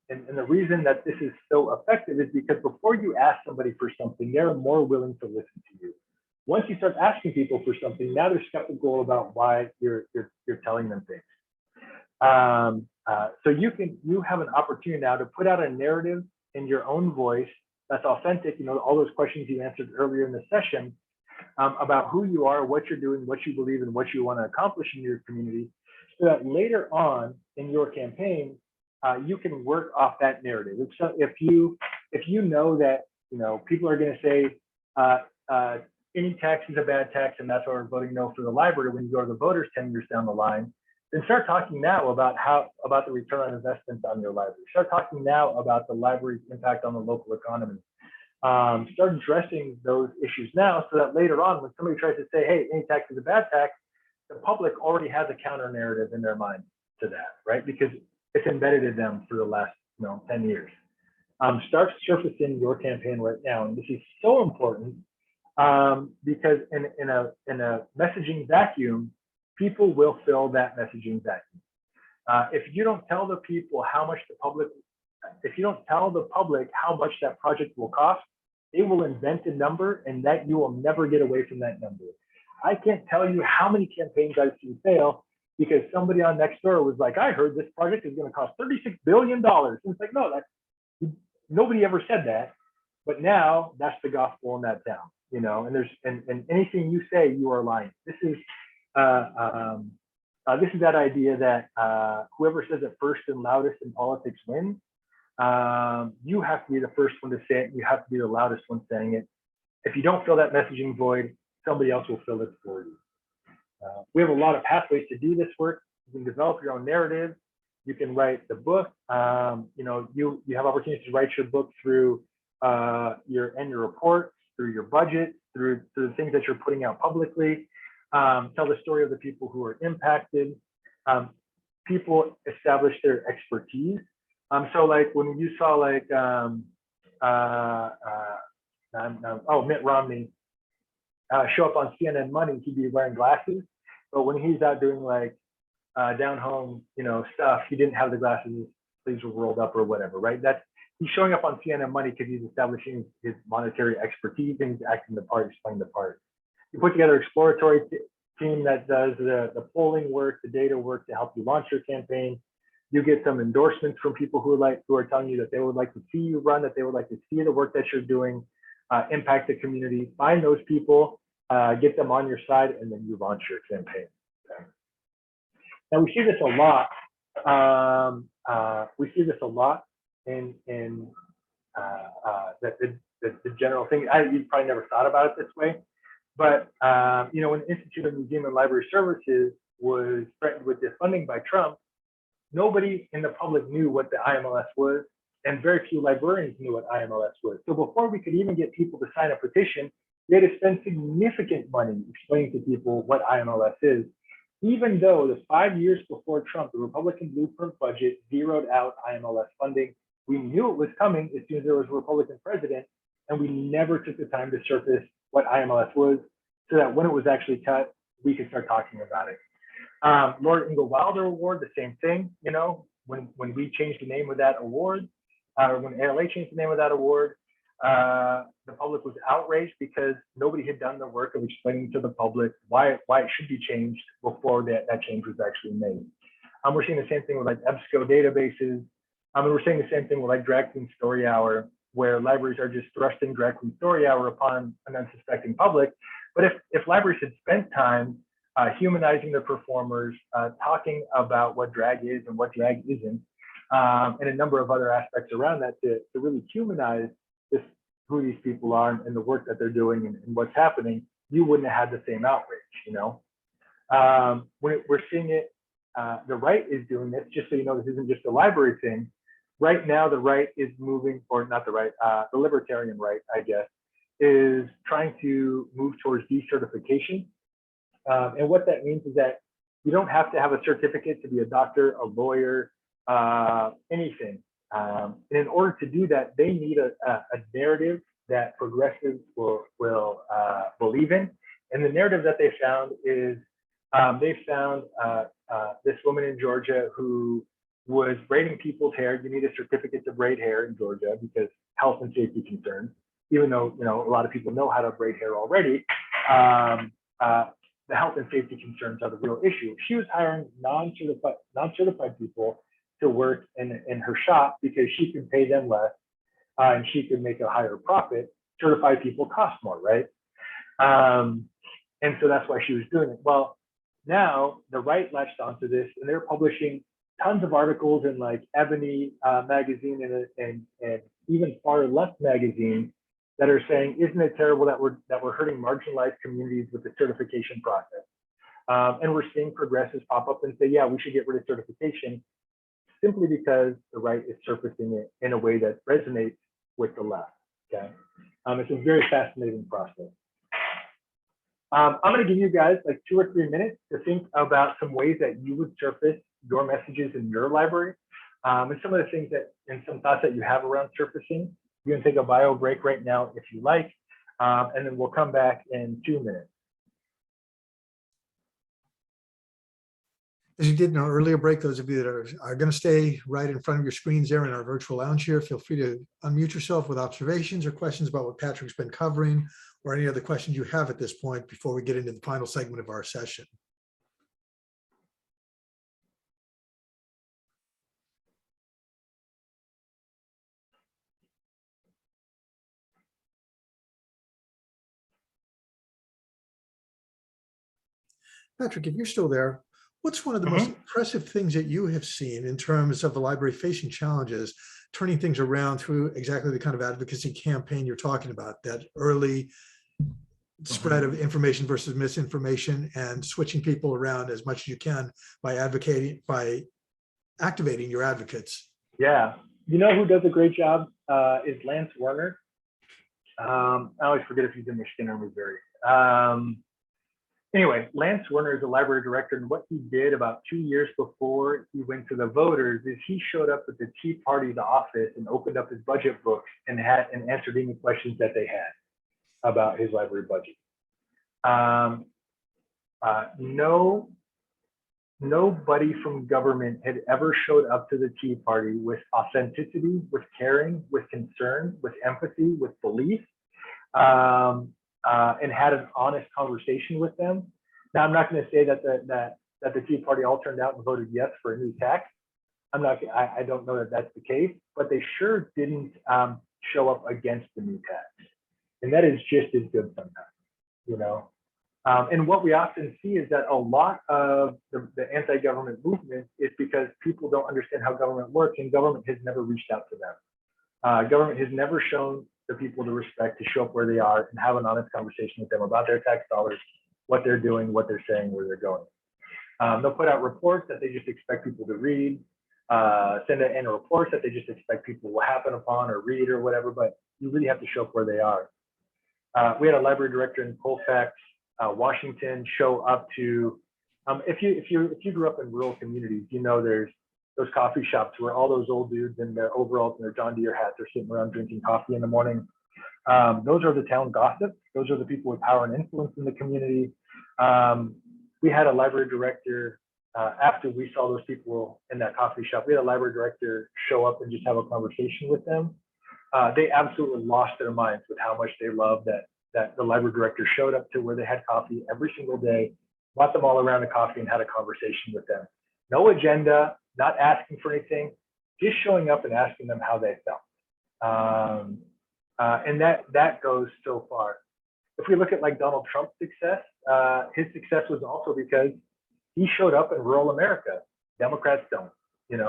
the reason that this is so effective is because before you ask somebody for something, they're more willing to listen to you. Once you start asking people for something, now they're skeptical about why you're telling them things. So you have an opportunity now to put out a narrative in your own voice that's authentic. All those questions you answered earlier in the session about who you are, what you're doing, what you believe, and what you want to accomplish in your community, so that later on in your campaign, you can work off that narrative. So if you know that people are going to say any tax is a bad tax, and that's why we're voting no for the library when you go to the voters 10 years down the line, then start talking now about the return on investment on your library. Start talking now about the library's impact on the local economy. Start addressing those issues now, so that later on, when somebody tries to say, hey, any tax is a bad tax, the public already has a counter narrative in their mind to that, right? Because it's embedded in them for the last 10 years. Start surfacing your campaign right now. And this is so important because in a messaging vacuum, people will fill that messaging vacuum. If you don't tell the people how much if you don't tell the public how much that project will cost, they will invent a number, and that you will never get away from that number. I can't tell you how many campaigns I've seen fail because somebody on Nextdoor was like, I heard this project is going to cost $36 billion. And it's like, no, nobody ever said that. But now that's the gospel in that town, and anything you say, you are lying. This is that idea that whoever says it first and loudest in politics wins. You have to be the first one to say it. You have to be the loudest one saying it. If you don't fill that messaging void, somebody else will fill it for you. We have a lot of pathways to do this work. You can develop your own narrative. You can write the book. You have opportunities to write your book through your annual report, through your budget, through the things that you're putting out publicly. Tell the story of the people who are impacted. People establish their expertise. So like when you saw Mitt Romney show up on CNN Money, he'd be wearing glasses. But when he's out doing down home, stuff, he didn't have the glasses, his sleeves were rolled up or whatever, right? He's showing up on CNN Money because he's establishing his monetary expertise and he's acting the part, he's playing the part. You put together an exploratory team that does the polling work, the data work to help you launch your campaign. You get some endorsements from people who are telling you that they would like to see you run, that they would like to see the work that you're doing impact the community. Find those people, get them on your side, and then you launch your campaign. Okay. Now we see this a lot. In the general thing. You probably never thought about it this way, but when the Institute of Museum and Library Services was threatened with defunding by Trump, nobody in the public knew what the IMLS was, and very few librarians knew what IMLS was. So before we could even get people to sign a petition, we had to spend significant money explaining to people what IMLS is, even though the 5 years before Trump, the Republican blueprint budget zeroed out IMLS funding. We knew it was coming as soon as there was a Republican president, and we never took the time to surface what IMLS was so that when it was actually cut, we could start talking about it. Lord Ingo Wilder Award, the same thing, when we changed the name of that award, when ALA changed the name of that award, the public was outraged because nobody had done the work of explaining to the public why it should be changed before that change was actually made. We're seeing the same thing with EBSCO databases. And we're seeing the same thing with Drag Queen Story Hour, where libraries are just thrusting Drag Queen Story Hour upon an unsuspecting public. But if libraries had spent time humanizing their performers, talking about what drag is and what drag isn't, and a number of other aspects around that to really humanize who these people are and the work that they're doing and what's happening, you wouldn't have had the same outrage, We're seeing it the right is doing this, just so you know, this isn't just a library thing. Right now, the right is moving, or not the right, the libertarian right, I guess, is trying to move towards decertification. And what that means is that you don't have to have a certificate to be a doctor, a lawyer, anything. And in order to do that, they need a narrative that progressives will believe in. And the narrative that they found is they found this woman in Georgia who was braiding people's hair. You need a certificate to braid hair in Georgia because health and safety concerns, even though a lot of people know how to braid hair already. The health and safety concerns are the real issue. She was hiring non-certified people to work in her shop because she could pay them less and she could make a higher profit. Certified people cost more, right? And so that's why she was doing it. Well, now the right latched onto this, and they're publishing tons of articles in like Ebony magazine and even Far Left magazine that are saying, isn't it terrible that we're hurting marginalized communities with the certification process? And we're seeing progressives pop up and say, yeah, we should get rid of certification, simply because the right is surfacing it in a way that resonates with the left. Okay, it's a very fascinating process. I'm going to give you guys like 2 or 3 minutes to think about some ways that you would surface your messages in your library, and some of the things that, and some thoughts that you have around surfacing. You can take a bio break right now if you like, and then we'll come back in 2 minutes. As you did in our earlier break, those of you that are going to stay right in front of your screens there in our virtual lounge here, feel free to unmute yourself with observations or questions about what Patrick's been covering, or any other questions you have at this point before we get into the final segment of our session. Patrick, if you're still there, what's one of the most impressive things that you have seen in terms of the library facing challenges, turning things around through exactly the kind of advocacy campaign you're talking about, that early spread of information versus misinformation, and switching people around as much as you can by activating your advocates? Yeah, you know who does a great job is Lance Werner. I always forget if he's in Michigan or Missouri. Anyway, Lance Werner is a library director, and what he did about 2 years before he went to the voters is he showed up at the Tea Party's office and opened up his budget books and answered any questions that they had about his library budget. Nobody from government had ever showed up to the Tea Party with authenticity, with caring, with concern, with empathy, with belief, and had an honest conversation with them. Now, I'm not going to say that the Tea Party all turned out and voted yes for a new tax. I don't know that that's the case, but they sure didn't show up against the new tax, and that is just as good sometimes, And what we often see is that a lot of the anti-government movement is because people don't understand how government works, and government has never reached out to them. Government has never shown the people the respect to show up where they are and have an honest conversation with them about their tax dollars, what they're doing, what they're saying, where they're going. They'll put out reports that they just expect people to read, send in reports that they just expect people will happen upon or read or whatever, but you really have to show up where they are. We had a library director in Colfax, Washington, show up to, if you grew up in rural communities, there's those coffee shops where all those old dudes in their overalls and their John Deere hats are sitting around drinking coffee in the morning. Those are the town gossips. Those are the people with power and influence in the community. We had a library director, after we saw those people in that coffee shop, we had a library director show up and just have a conversation with them. They absolutely lost their minds with how much they loved that the library director showed up to where they had coffee every single day, brought them all around the coffee and had a conversation with them. No agenda, not asking for anything, just showing up and asking them how they felt. And that goes so far. If we look at like Donald Trump's success, his success was also because he showed up in rural America. Democrats don't, When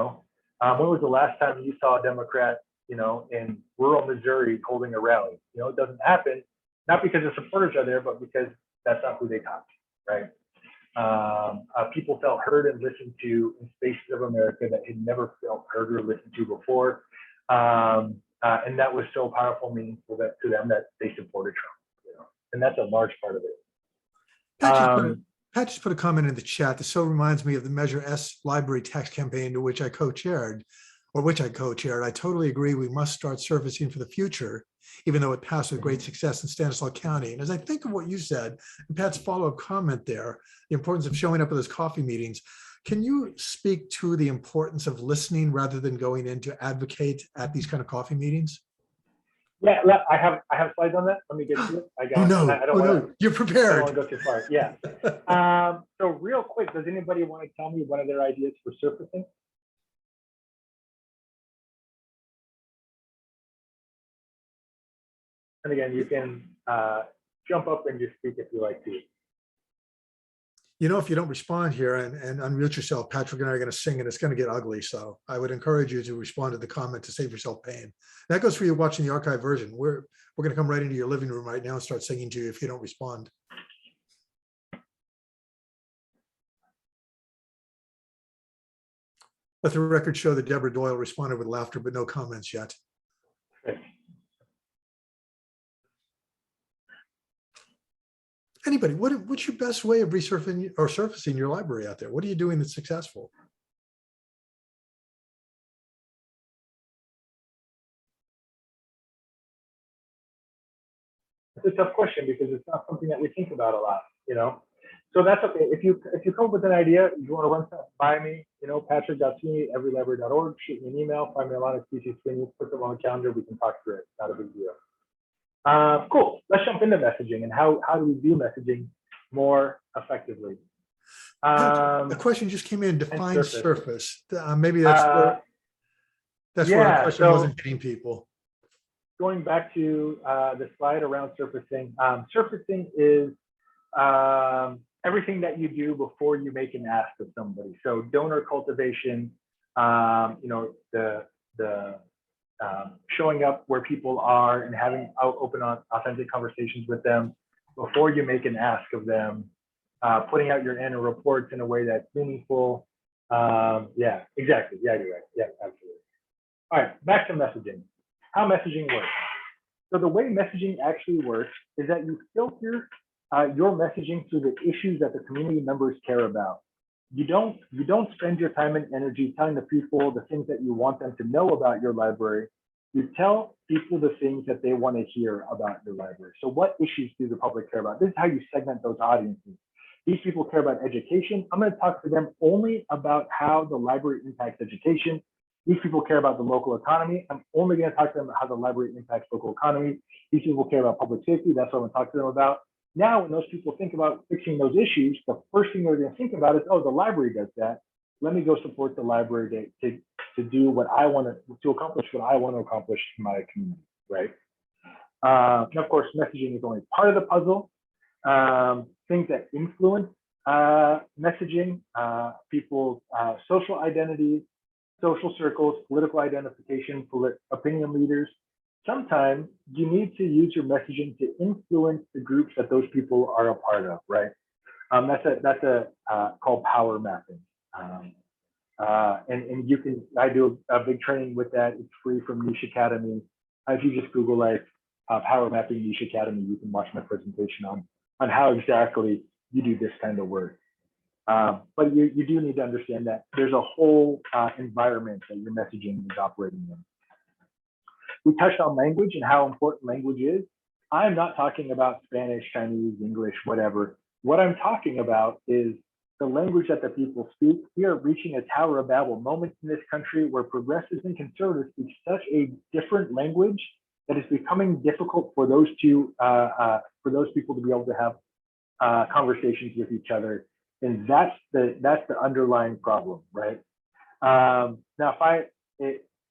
was the last time you saw a Democrat, in rural Missouri holding a rally? It doesn't happen, not because the supporters are there, but because that's not who they talk to, right? People felt heard and listened to in spaces of America that had never felt heard or listened to before. And that was so powerful, meaningful to them that they supported Trump, and that's a large part of it. Pat just put a comment in the chat that so reminds me of the Measure S library tax campaign to which I co-chaired. I totally agree. We must start surfacing for the future, even though it passed with great success in Stanislaus County. And as I think of what you said, and Pat's follow-up comment there, the importance of showing up at those coffee meetings, can you speak to the importance of listening rather than going in to advocate at these kind of coffee meetings? Yeah, I have slides on that. Let me get to it. You're prepared. I don't want to go too far. Yeah. So real quick, does anybody want to tell me one of their ideas for surfacing? And again, you can jump up and just speak if you like to. If you don't respond here and unmute yourself, Patrick and I are going to sing and it's going to get ugly. So I would encourage you to respond to the comment to save yourself pain. That goes for you watching the archive version. We're going to come right into your living room right now and start singing to you if you don't respond. Let the record show that Deborah Doyle responded with laughter, but no comments yet. Anybody, what's your best way of resurfacing or surfacing your library out there? What are you doing that's successful? It's a tough question because it's not something that we think about a lot, So that's okay. If you come up with an idea, you want to run something by me, patrick.sweeney@everyllibrary.org, shoot me an email, find me a lot of Sweeney, put them on the calendar, we can talk through it. Not a big deal. Cool. Let's jump into messaging and how do we do messaging more effectively? The question just came in. Define surface. Maybe that's where the question wasn't getting people. Going back to the slide around surfacing. Surfacing is everything that you do before you make an ask of somebody. So donor cultivation, showing up where people are and having open, authentic conversations with them before you make an ask of them, putting out your annual reports in a way that's meaningful. Yeah, exactly. Yeah, you're right. Yeah, absolutely. All right, back to messaging. How messaging works. So the way messaging actually works is that you filter your messaging through the issues that the community members care about. You don't spend your time and energy telling the people the things that you want them to know about your library. You tell people the things that they want to hear about your library. So what issues do the public care about? This is how you segment those audiences. These people care about education. I'm going to talk to them only about how the library impacts education. These people care about the local economy. I'm only going to talk to them about how the library impacts local economy. These people care about public safety. That's what I'm going to talk to them about. Now, when those people think about fixing those issues, the first thing they're going to think about is, oh, the library does that. Let me go support the library to do what I want to accomplish what I want to accomplish in my community, right? And of course, messaging is only part of the puzzle. Things that influence messaging, people's social identities, social circles, political identification, opinion leaders. Sometimes you need to use your messaging to influence the groups that those people are a part of, right? That's called power mapping. And you can, I do a big training with that. It's free from Niche Academy. If you just Google power mapping Niche Academy, you can watch my presentation on how exactly you do this kind of work. But you do need to understand that there's a whole environment that your messaging is operating in. We touched on language and how important language is. I'm not talking about Spanish, Chinese, English, whatever. What I'm talking about is the language that the people speak. We are reaching a Tower of Babel moment in this country where progressives and conservatives speak such a different language that it's becoming difficult for those people to be able to have conversations with each other. And that's the underlying problem, right?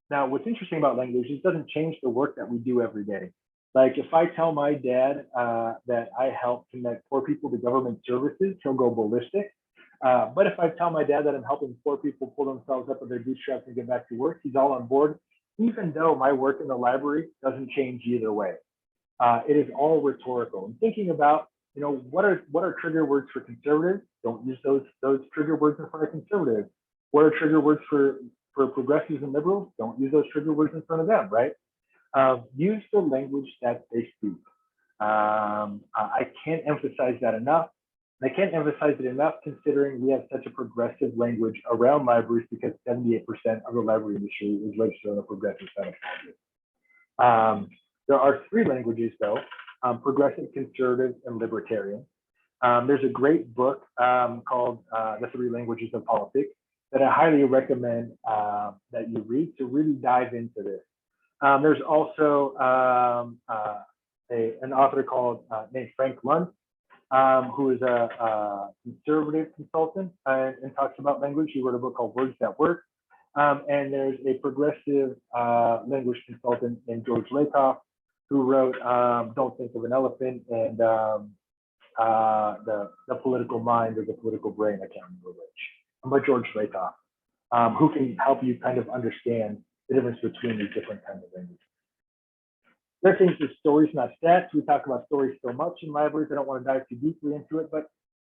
Now, what's interesting about language is it doesn't change the work that we do every day. Like if I tell my dad that I help connect poor people to government services, he'll go ballistic. But if I tell my dad that I'm helping poor people pull themselves up with their bootstraps and get back to work, he's all on board, even though my work in the library doesn't change either way. It is all rhetorical. And thinking about what are trigger words for conservative? Don't use those trigger words in front of conservatives. What are trigger words for progressives and liberals? Don't use those trigger words in front of them, right? Use the language that they speak. I can't emphasize that enough. And I can't emphasize it enough considering we have such a progressive language around libraries because 78% of the library industry is registered on the progressive side of things. There are three languages though, progressive, conservative, and libertarian. There's a great book called The Three Languages of Politics that I highly recommend that you read to really dive into this. There's also an author called named Frank Luntz, who is a conservative consultant and talks about language. He wrote a book called Words That Work. And there's a progressive language consultant named George Lakoff, who wrote Don't Think of an Elephant and the Political Mind or the Political Brain, I can't remember which. By George Lakoff, who can help you kind of understand the difference between these different kinds of languages. There are things with stories, not stats. We talk about stories so much in libraries. I don't want to dive too deeply into it, but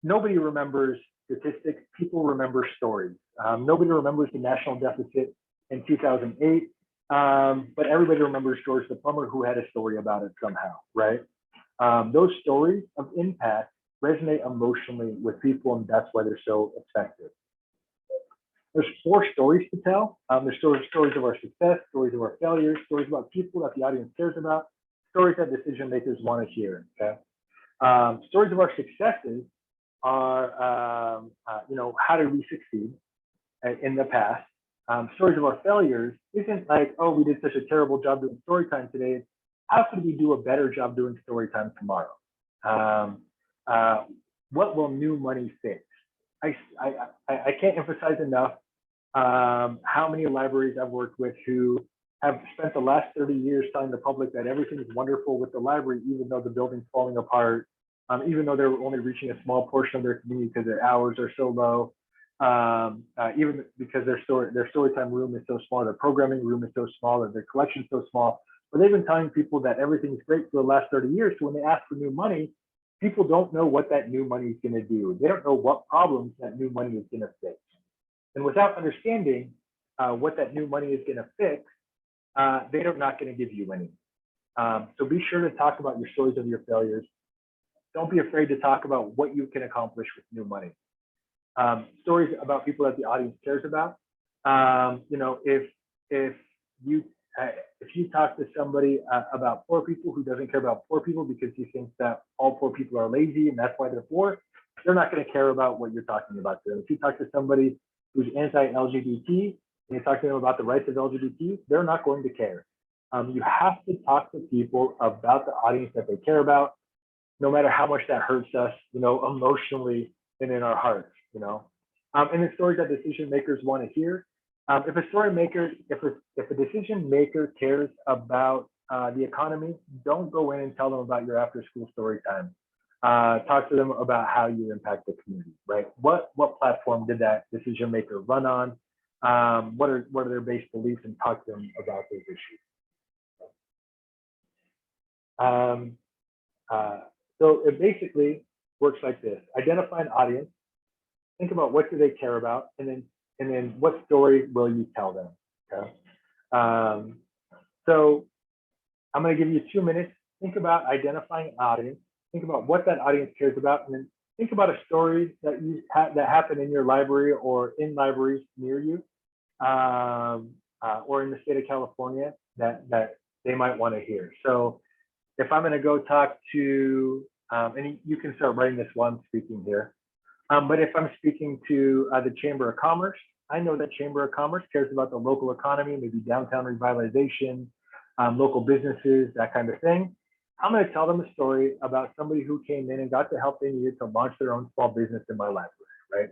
nobody remembers statistics. People remember stories. Nobody remembers the national deficit in 2008, but everybody remembers George the Plumber, who had a story about it somehow, right? Those stories of impact resonate emotionally with people, and that's why they're so effective. There's 4 stories to tell. There's stories of our success, stories of our failures, stories about people that the audience cares about, stories that decision makers want to hear. Okay. Stories of our successes are, how did we succeed in the past? Stories of our failures isn't like, oh, we did such a terrible job doing story time today. It's how could we do a better job doing story time tomorrow? What will new money fix? I can't emphasize enough how many libraries I've worked with who have spent the last 30 years telling the public that everything is wonderful with the library, even though the building's falling apart, even though they're only reaching a small portion of their community because their hours are so low, even because their story time room is so small, their programming room is so small, or their collection is so small. But they've been telling people that everything's great for the last 30 years. So when they ask for new money, people don't know what that new money is going to do. They don't know what problems that new money is going to fix. And without understanding what that new money is going to fix, they're not going to give you any. So be sure to talk about your stories of your failures. Don't be afraid to talk about what you can accomplish with new money. Stories about people that the audience cares about. If you talk to somebody about poor people who doesn't care about poor people because he thinks that all poor people are lazy and that's why they're poor, they're not going to care about what you're talking about to them. If you talk to somebody who's anti-LGBT and you talk to them about the rights of LGBT, they're not going to care. You have to talk to people about the audience that they care about, no matter how much that hurts us, emotionally and in our hearts, and the stories that decision makers want to hear. If a decision maker cares about the economy, don't go in and tell them about your after school story time. Talk to them about how you impact the community, right? What platform did that decision maker run on? What are their base beliefs, and talk to them about those issues. So it basically works like this: identify an audience, think about what do they care about, and then what story will you tell them? Okay. So I'm going to give you 2 minutes. Think about identifying an audience. Think about what that audience cares about, and then think about a story that that happened in your library or in libraries near you, or in the state of California that they might want to hear. So if I'm going to go talk to, and you can start writing this while I'm speaking here. But if I'm speaking to the Chamber of Commerce, I know that Chamber of Commerce cares about the local economy, maybe downtown revitalization, local businesses, that kind of thing. I'm going to tell them a story about somebody who came in and got the help they needed to launch their own small business in my library, right?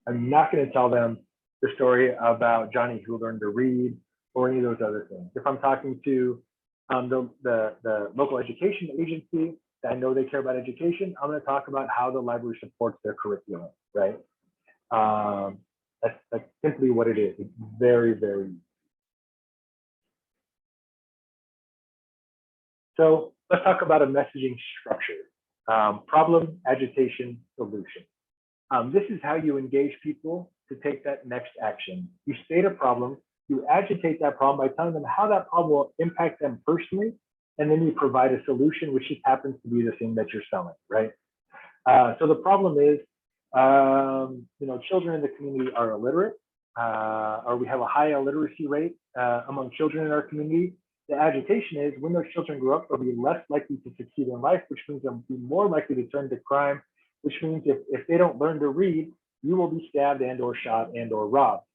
I'm not going to tell them the story about Johnny who learned to read or any of those other things. If I'm talking to the local education agency, I know they care about education, I'm going to talk about how the library supports their curriculum, right? That's simply what it is. It's very, very easy. So let's talk about a messaging structure. Problem, agitation, solution. This is how you engage people to take that next action. You state a problem, you agitate that problem by telling them how that problem will impact them personally, and then you provide a solution, which just happens to be the thing that you're selling, right? So the problem is, children in the community are illiterate, or we have a high illiteracy rate among children in our community. The agitation is when those children grow up, they'll be less likely to succeed in life, which means they'll be more likely to turn to crime, which means if they don't learn to read, you will be stabbed and or shot and or robbed.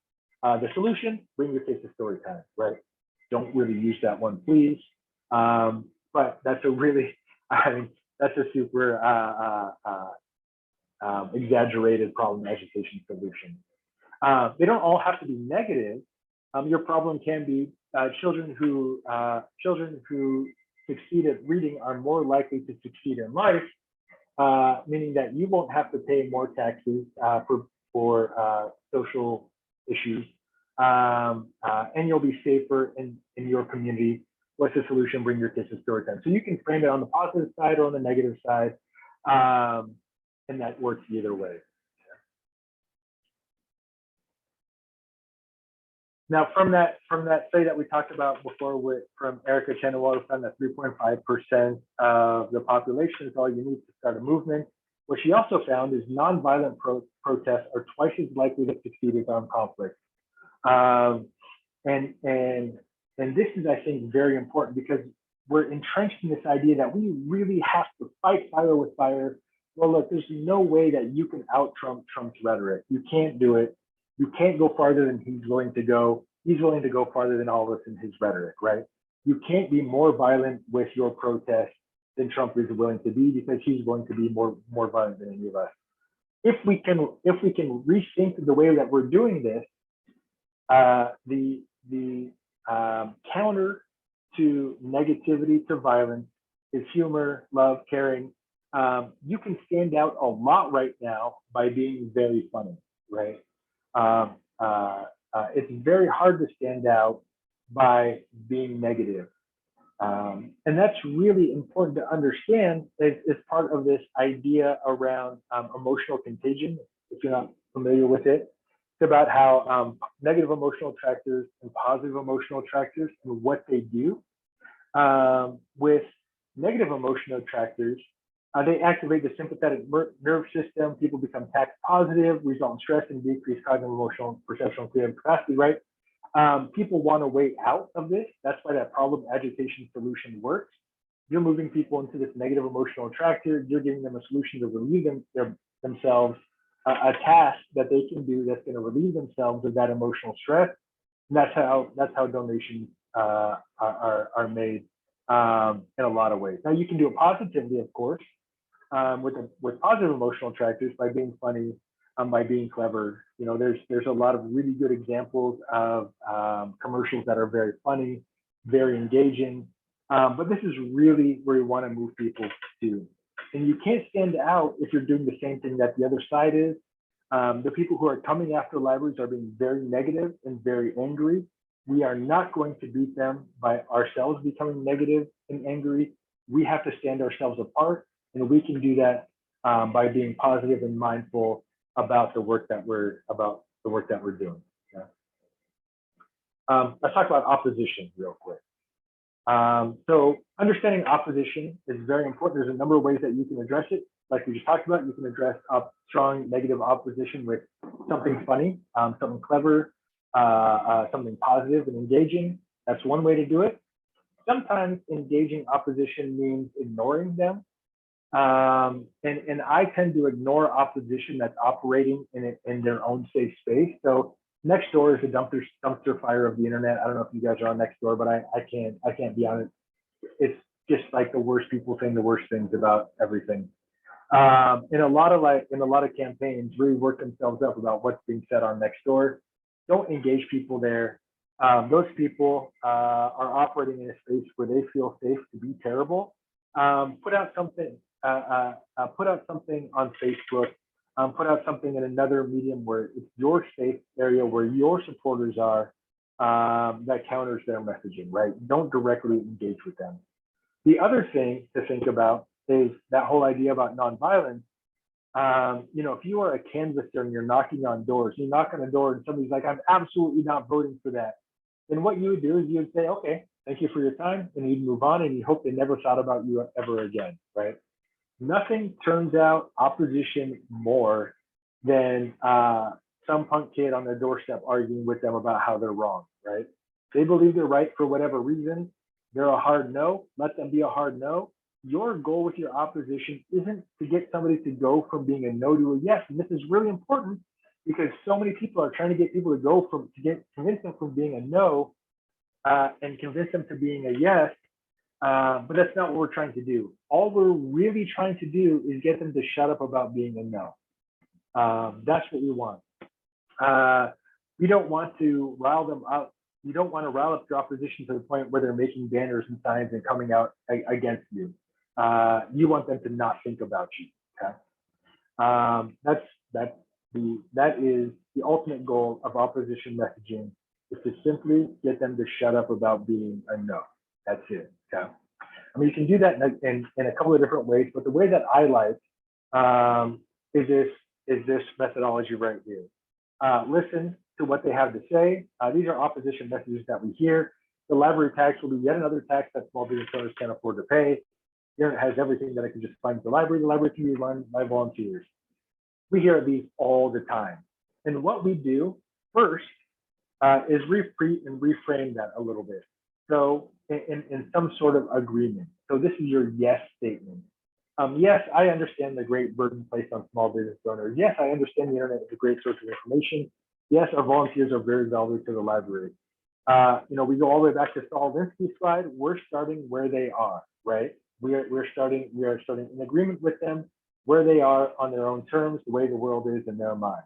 The solution, bring your kids to story time, right? Don't really use that one, please. But that's a really, that's a super exaggerated problem agitation solution. They don't all have to be negative. Your problem can be children who succeed at reading are more likely to succeed in life, meaning that you won't have to pay more taxes for social issues, and you'll be safer in your community. What's the solution? Bring your kids to story time. So you can frame it on the positive side or on the negative side, and that works either way. Now, from that study that we talked about before from Erica Chenoweth, found that 3.5% of the population is all you need to start a movement. What she also found is nonviolent protests are twice as likely to succeed as armed conflict. And this is, I think, very important because we're entrenched in this idea that we really have to fight fire with fire. Well, look, there's no way that you can out-Trump Trump's rhetoric. You can't do it. You can't go farther than he's willing to go. He's willing to go farther than all of us in his rhetoric, right? You can't be more violent with your protest than Trump is willing to be because he's going to be more violent than any of us. If we can rethink the way that we're doing this, the counter to negativity, to violence, is humor, love, caring. You can stand out a lot right now by being very funny, right? It's very hard to stand out by being negative. And that's really important to understand as part of this idea around emotional contagion, if you're not familiar with it. It's about how negative emotional attractors and positive emotional attractors and what they do. With negative emotional attractors, they activate the sympathetic nerve system. People become tax positive, result in stress and decreased cognitive, emotional, perceptual, creative capacity, right? People want a way out of this. That's why that problem agitation solution works. You're moving people into this negative emotional attractor. You're giving them a solution to relieve themselves, a task that they can do that's going to relieve themselves of that emotional stress. And that's how donations are made in a lot of ways. Now you can do it positively, of course, with positive emotional attractors by being funny, by being clever. You know, there's a lot of really good examples of commercials that are very funny, very engaging. But this is really where you want to move people to. And you can't stand out if you're doing the same thing that the other side is. The people who are coming after libraries are being very negative and very angry. We are not going to beat them by ourselves becoming negative and angry. We have to stand ourselves apart, and we can do that by being positive and mindful about the work that we're doing. Yeah. Let's talk about opposition real quick. So understanding opposition is very important. There's a number of ways that you can address it. Like we just talked about, you can address strong negative opposition with something funny, something clever, something positive and engaging. That's one way to do it. Sometimes engaging opposition means ignoring them. And I tend to ignore opposition that's operating in their own safe space. So Nextdoor is a dumpster fire of the internet. I don't know if you guys are on Nextdoor, but I can't be on it. It's just like the worst people saying the worst things about everything. In a lot of campaigns really work themselves up about what's being said on Nextdoor. Don't engage people there. Those people are operating in a space where they feel safe to be terrible. Put out something on Facebook. Put out something in another medium where it's your safe area where your supporters are, that counters their messaging, right? Don't directly engage with them. The other thing to think about is that whole idea about nonviolence. You know, if you are a canvasser and you're knocking on doors, you knock on a door and somebody's like, I'm absolutely not voting for that. Then what you would do is you would say, okay, thank you for your time, and you'd move on, and you hope they never thought about you ever again, right? Nothing turns out opposition more than some punk kid on their doorstep arguing with them about how they're wrong, right? They believe they're right for whatever reason. They're a hard no. Let them be a hard no. Your goal with your opposition isn't to get somebody to go from being a no to a yes. And this is really important because so many people are trying to get people to go from, convince them from being a no and convince them to being a yes. But that's not what we're trying to do. All we're really trying to do is get them to shut up about being a no. That's what we want. We don't want to rile them up. You don't want to rile up your opposition to the point where they're making banners and signs and coming out against you. You want them to not think about you. Okay? That is the ultimate goal of opposition messaging, is to simply get them to shut up about being a no. That's it. Okay? I mean, you can do that in a couple of different ways, but the way that I like is this methodology right here. Listen to what they have to say. These are opposition messages that we hear. The library tax will be yet another tax that small business owners can't afford to pay. Here it has everything that I can just find at the library. The library can be run by volunteers. We hear these all the time. And what we do first is repeat and reframe that a little bit. So in some sort of agreement. So this is your yes statement. Yes, I understand the great burden placed on small business owners. Yes, I understand the internet is a great source of information. Yes, our volunteers are very valuable to the library. You know, we go all the way back to Saul Alinsky's slide. We're starting where they are, right? We are starting in agreement with them where they are on their own terms, the way the world is in their mind.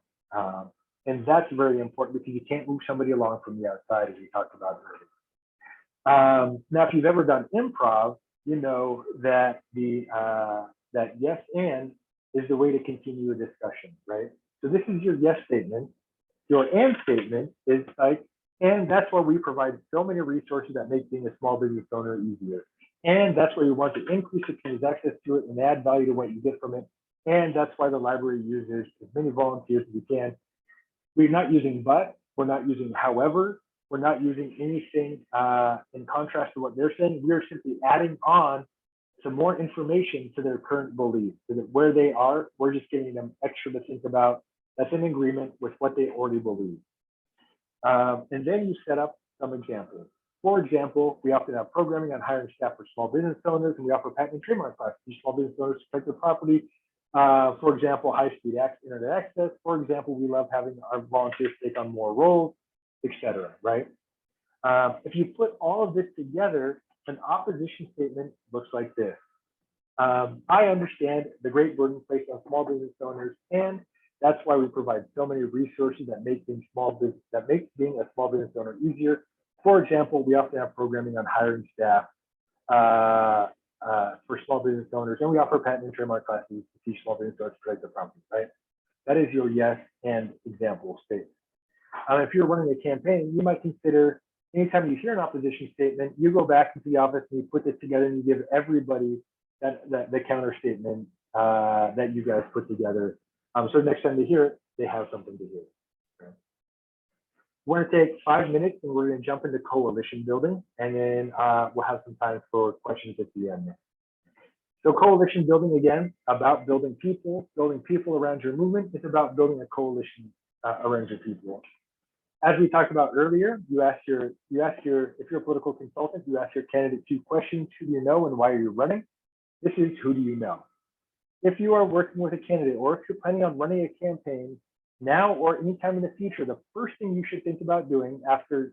And that's very important because you can't move somebody along from the outside, as we talked about earlier. Now, if you've ever done improv, you know that that yes and is the way to continue a discussion, right? So this is your yes statement. Your and statement is like, and that's why we provide so many resources that make being a small business owner easier. And that's why you want to increase the community's access to it and add value to what you get from it. And that's why the library uses as many volunteers as we can. We're not using but, we're not using however, we're not using anything in contrast to what they're saying. We're simply adding on some more information to their current beliefs, so that where they are, we're just giving them extra to think about that's in agreement with what they already believe. And then you set up some examples. For example, we often have programming on hiring staff for small business owners, and we offer patent and trademark classes for small business owners to protect their property. For example, high-speed internet access. For example, we love having our volunteers take on more roles, etc. Right? If you put all of this together, an opposition statement looks like this. I understand the great burden placed on small business owners, and that's why we provide so many resources that make being a small business owner easier. For example, we often have programming on hiring staff for small business owners, and we offer patent and trademark classes to teach small business owners to protect their property, right? That is your yes and example statement. If you're running a campaign, you might consider anytime you hear an opposition statement, you go back into the office and you put this together and you give everybody the counter statement that you guys put together. So next time they hear it, they have something to hear. Okay. We're going to take 5 minutes and we're going to jump into coalition building, and then we'll have some time for questions at the end. So coalition building, again, about building people around your movement. It's about building a coalition around your people. As we talked about earlier, if you're a political consultant, you ask your candidate 2 questions: who do you know and why are you running? This is who do you know. If you are working with a candidate, or if you're planning on running a campaign now or anytime in the future, the first thing you should think about doing after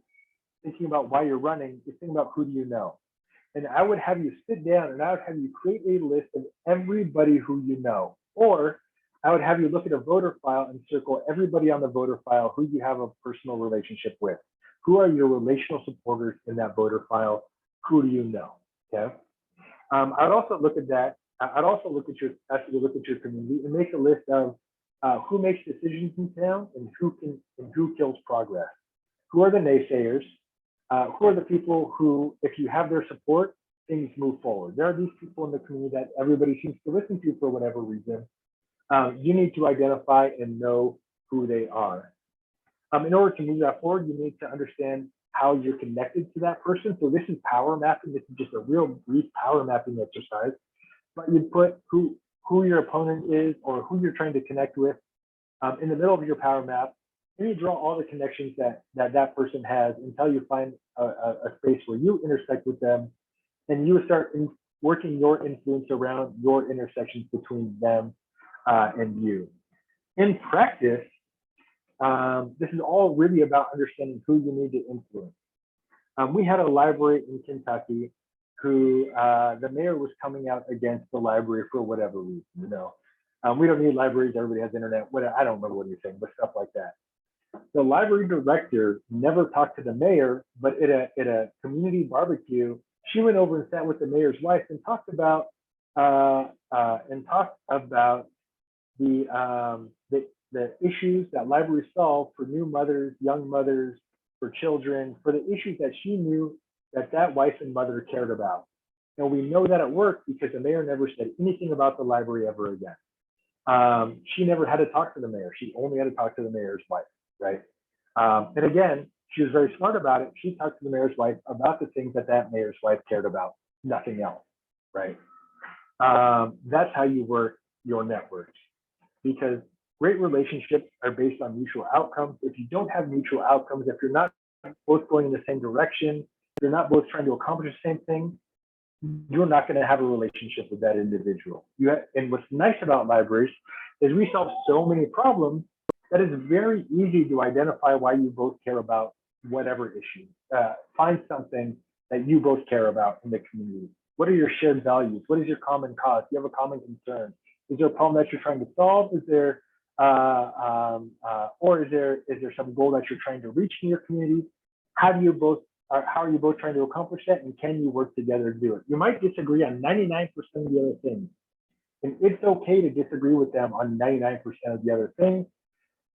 thinking about why you're running is think about who do you know. And I would have you sit down and I would have you create a list of everybody who you know, or I would have you look at a voter file and circle everybody on the voter file who you have a personal relationship with. Who are your relational supporters in that voter file? Who do you know? Okay. I'd also look at that. I'd also ask you to look at your community and make a list of who makes decisions in town and who kills progress. Who are the naysayers? Who are the people who, if you have their support, things move forward. There are these people in the community that everybody seems to listen to for whatever reason. You need to identify and know who they are. In order to move that forward, you need to understand how you're connected to that person. So this is power mapping. This is just a real brief power mapping exercise. But you put who your opponent is or who you're trying to connect with in the middle of your power map, and you draw all the connections that person has until you find a space where you intersect with them, and you start working your influence around your intersections between them and you. In practice, this is all really about understanding who you need to influence. We had a library in Kentucky who the mayor was coming out against the library for whatever reason, you know. We don't need libraries, everybody has internet, I don't remember what he was saying, but stuff like that. The library director never talked to the mayor, but at a community barbecue, she went over and sat with the mayor's wife and talked about the issues that libraries solve for new mothers, young mothers, for children, for the issues that she knew that wife and mother cared about. And we know that it worked because the mayor never said anything about the library ever again. She never had to talk to the mayor. She only had to talk to the mayor's wife, right? And again, she was very smart about it. She talked to the mayor's wife about the things that mayor's wife cared about, nothing else, right? That's how you work your networks, because great relationships are based on mutual outcomes. If you don't have mutual outcomes, if you're not both going in the same direction, you're not both trying to accomplish the same thing, you're not going to have a relationship with that individual. And what's nice about libraries is we solve so many problems that it's very easy to identify why you both care about whatever issue. Find something that you both care about in the community. What are your shared values? What is your common cause? Do you have a common concern? Is there a problem that you're trying to solve? Is there or is there some goal that you're trying to reach in your community? How are you both trying to accomplish that, and can you work together to do it? You might disagree on 99% of the other things, and it's okay to disagree with them on 99% of the other things.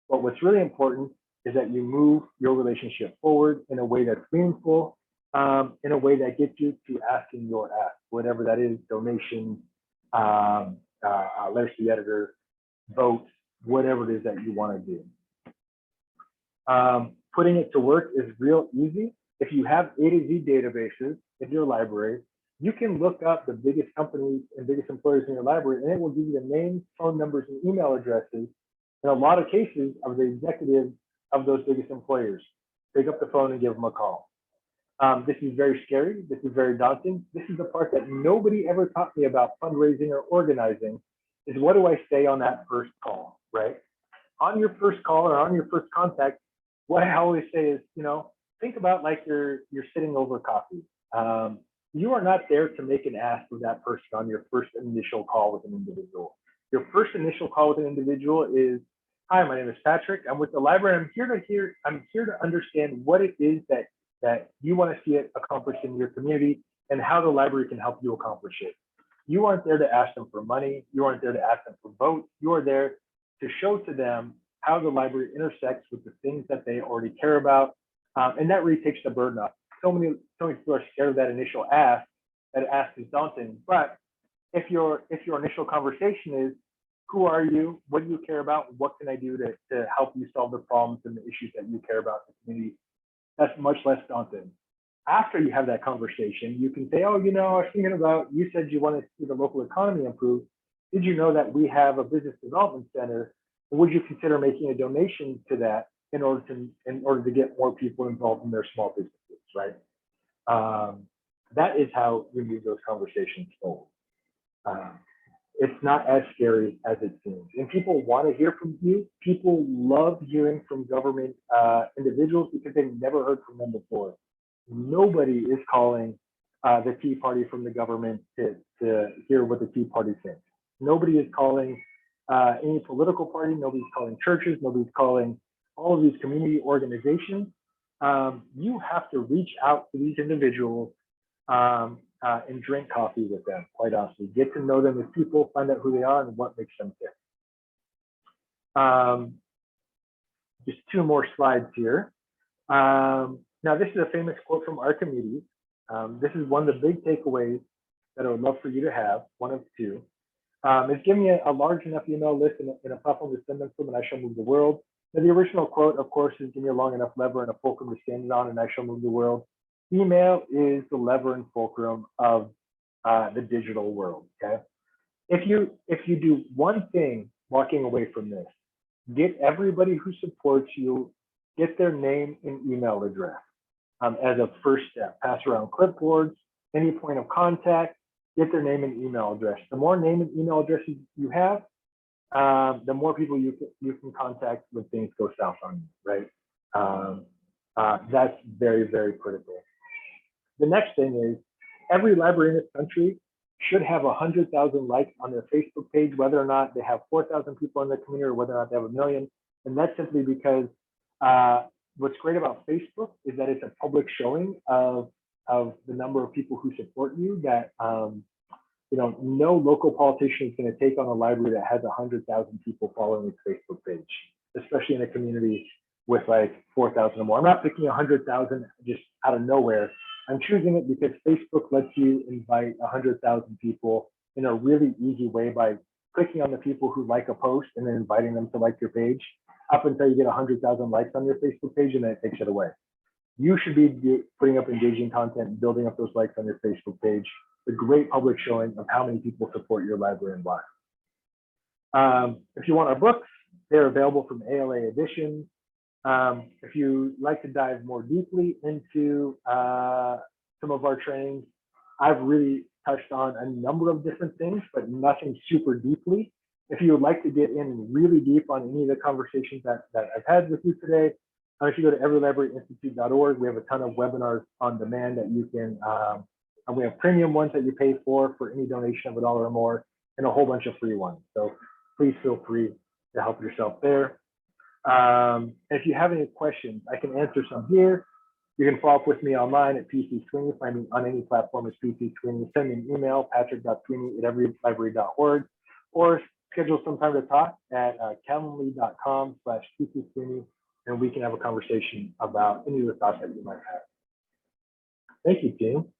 But what's really important is that you move your relationship forward in a way that's meaningful, in a way that gets you to asking your ask, whatever that is: donations, letters to the editor, votes, whatever it is that you want to do. Putting it to work is real easy. If you have A to Z databases in your library, you can look up the biggest companies and biggest employers in your library, and it will give you the names, phone numbers, and email addresses in a lot of cases of the executives of those biggest employers. Pick up the phone and give them a call. This is very scary. This is very daunting. This is the part that nobody ever taught me about fundraising or organizing, is what do I say on that first call, right? On your first call or on your first contact, what I always say is, think about like you're sitting over coffee. You are not there to make an ask with that person on your first initial call with an individual. Your first initial call with an individual is, hi, my name is Patrick. I'm with the library. I'm here to understand what it is that you want to see it accomplished in your community and how the library can help you accomplish it. You aren't there to ask them for money. You aren't there to ask them for votes. You are there to show to them how the library intersects with the things that they already care about. And that really takes the burden off. So many people are scared of that initial ask. That ask is daunting. But if your initial conversation is, who are you? What do you care about? What can I do to help you solve the problems and the issues that you care about in the community? That's much less daunting. After you have that conversation, you can say, oh, I was thinking about, you said you want to see the local economy improve. Did you know that we have a business development center? Would you consider making a donation to that in order to get more people involved in their small businesses, right? That is how we move those conversations forward. It's not as scary as it seems. And people want to hear from you. People love hearing from government individuals because they've never heard from them before. Nobody is calling the Tea Party from the government to hear what the Tea Party thinks. Nobody is calling any political party. Nobody's calling churches. Nobody's calling all of these community organizations. You have to reach out to these individuals and drink coffee with them, quite honestly. Get to know them as people, find out who they are and what makes them tick. Just two more slides here. Now, this is a famous quote from Archimedes. This is one of the big takeaways that I would love for you to have, one of two. Is give me a large enough email list in a platform to send them from, and I shall move the world. Now, the original quote, of course, is give me a long enough lever and a fulcrum to stand it on, and I shall move the world. Email is the lever and fulcrum of the digital world, okay? If you do one thing walking away from this, get everybody who supports you, get their name and email address as a first step. Pass around clipboards, any point of contact, get their name and email address. The more name and email addresses you have, the more people you can contact when things go south on you, right? That's very, very critical. The next thing is every library in this country should have 100,000 likes on their Facebook page, whether or not they have 4,000 people in the community or whether or not they have 1 million. And that's simply because what's great about Facebook is that it's a public showing of the number of people who support you that no local politician is going to take on a library that has 100,000 people following its Facebook page, especially in a community with like 4,000 or more. I'm not picking 100,000 just out of nowhere. I'm choosing it because Facebook lets you invite 100,000 people in a really easy way by clicking on the people who like a post and then inviting them to like your page up until you get 100,000 likes on your Facebook page, and then it takes it away. You should be putting up engaging content and building up those likes on your Facebook page. A great public showing of how many people support your library and why. If you want our books, they're available from ALA Editions. If you like to dive more deeply into some of our trainings, I've really touched on a number of different things, but nothing super deeply. If you would like to get in really deep on any of the conversations that I've had with you today, if you go to everylibraryinstitute.org, we have a ton of webinars on demand that you can, and we have premium ones that you pay for any donation of $1 or more, and a whole bunch of free ones. So please feel free to help yourself there. If you have any questions, I can answer some here. You can follow up with me online at PC Sweeney. Find me on any platform as PC Sweeney. Send me an email, patrick.sweeney@everylibrary.org, or schedule some time to talk at calendly.com/PC Sweeney, and we can have a conversation about any of the thoughts that you might have. Thank you, team.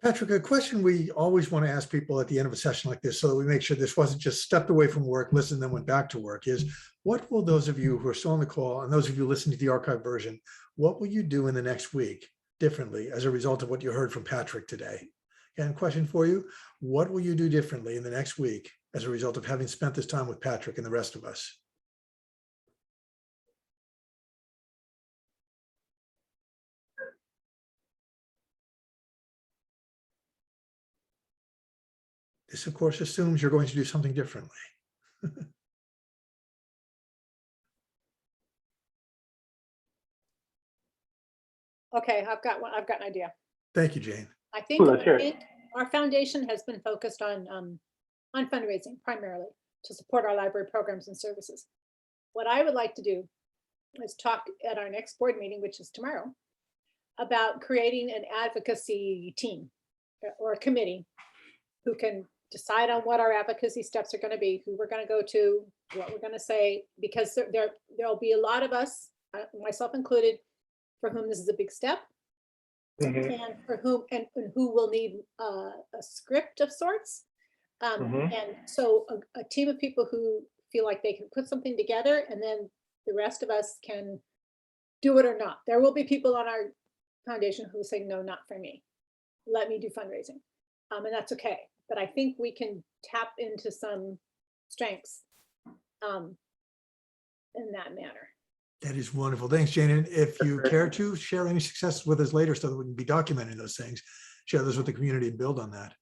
Patrick, a question we always want to ask people at the end of a session like this, so that we make sure this wasn't just stepped away from work, listened, then went back to work, is what will those of you who are still on the call and those of you listening to the archived version, what will you do in the next week differently as a result of what you heard from Patrick today? And question for you, what will you do differently in the next week as a result of having spent this time with Patrick and the rest of us? This, of course, assumes you're going to do something differently. Okay, I've got an idea. Thank you, Jane. I think, Let's hear it. our foundation has been focused on fundraising primarily to support our library programs and services. What I would like to do is talk at our next board meeting, which is tomorrow, about creating an advocacy team or a committee who can decide on what our advocacy steps are going to be, who we're going to go to, what we're going to say, because there'll be a lot of us, myself included, for whom this is a big step, and for whom and who will need a script of sorts. And so a team of people who feel like they can put something together, and then the rest of us can do it or not. There will be people on our foundation who say, no, not for me. Let me do fundraising. And that's okay. But I think we can tap into some strengths in that manner. That is wonderful. Thanks, Jane. And if you care to share any successes with us later so that we can be documenting those things, share those with the community and build on that.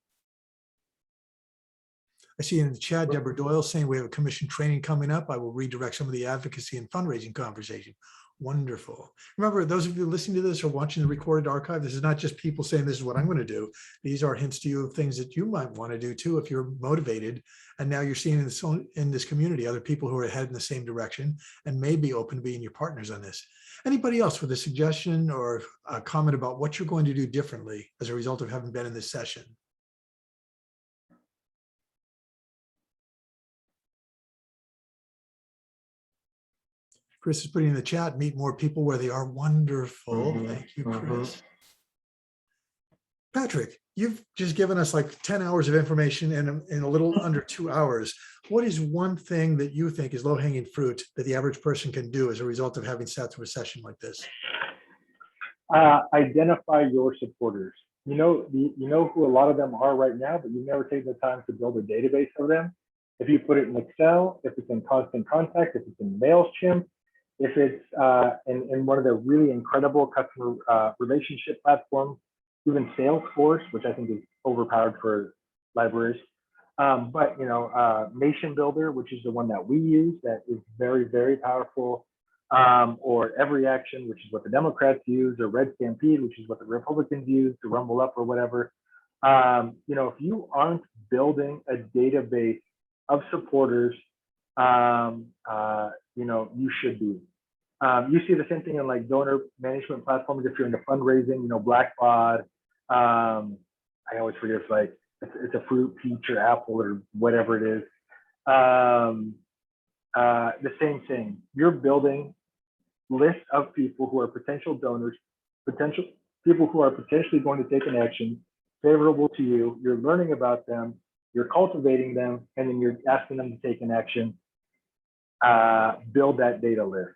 I see in the chat, Deborah Doyle saying we have a commission training coming up. I will redirect some of the advocacy and fundraising conversation. Wonderful. Remember, those of you listening to this or watching the recorded archive, this is not just people saying this is what I'm going to do. These are hints to you of things that you might want to do too if you're motivated. And now you're seeing in this community other people who are heading in the same direction and may be open to being your partners on this. Anybody else with a suggestion or a comment about what you're going to do differently as a result of having been in this session? Chris is putting in the chat, meet more people where they are. Wonderful. Thank you, Chris. Patrick, you've just given us like 10 hours of information in a little under 2 hours. What is one thing that you think is low-hanging fruit that the average person can do as a result of having sat through a session like this? Identify your supporters. You know who a lot of them are right now, but you never take the time to build a database of them. If you put it in Excel, if it's in Constant Contact, if it's in MailChimp, if it's in one of the really incredible customer relationship platforms, even Salesforce, which I think is overpowered for libraries. But Nation Builder, which is the one that we use, that is very, very powerful. Or Every Action, which is what the Democrats use, or Red Stampede, which is what the Republicans use to rumble up or whatever. If you aren't building a database of supporters, you should be. You see the same thing in like donor management platforms. If you're into fundraising, Blackbaud. I always forget if like it's a fruit, peach, or apple, or whatever it is. The same thing. You're building lists of people who are potential donors, potential people who are potentially going to take an action favorable to you. You're learning about them, you're cultivating them, and then you're asking them to take an action. Build that data list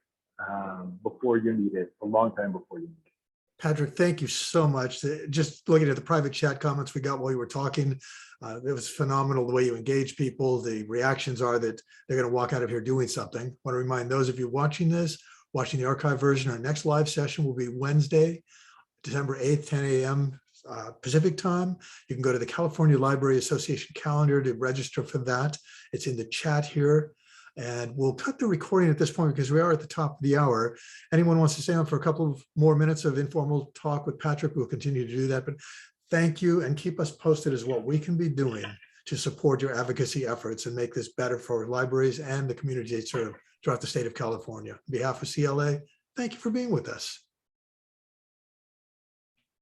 before you need it, a long time before you need it. Patrick, thank you so much. Just looking at the private chat comments we got while you were talking, it was phenomenal the way you engage people. The reactions are that they're going to walk out of here doing something. I want to remind those of you watching this, watching the archive version, our next live session will be Wednesday, December 8th, 10 a.m. Pacific time. You can go to the California Library Association calendar to register for that. It's in the chat here. And we'll cut the recording at this point because we are at the top of the hour. Anyone wants to stay on for a couple of more minutes of informal talk with Patrick, we'll continue to do that. But thank you, and keep us posted as what we can be doing to support your advocacy efforts and make this better for libraries and the community they serve throughout the state of California. On behalf of CLA, thank you for being with us.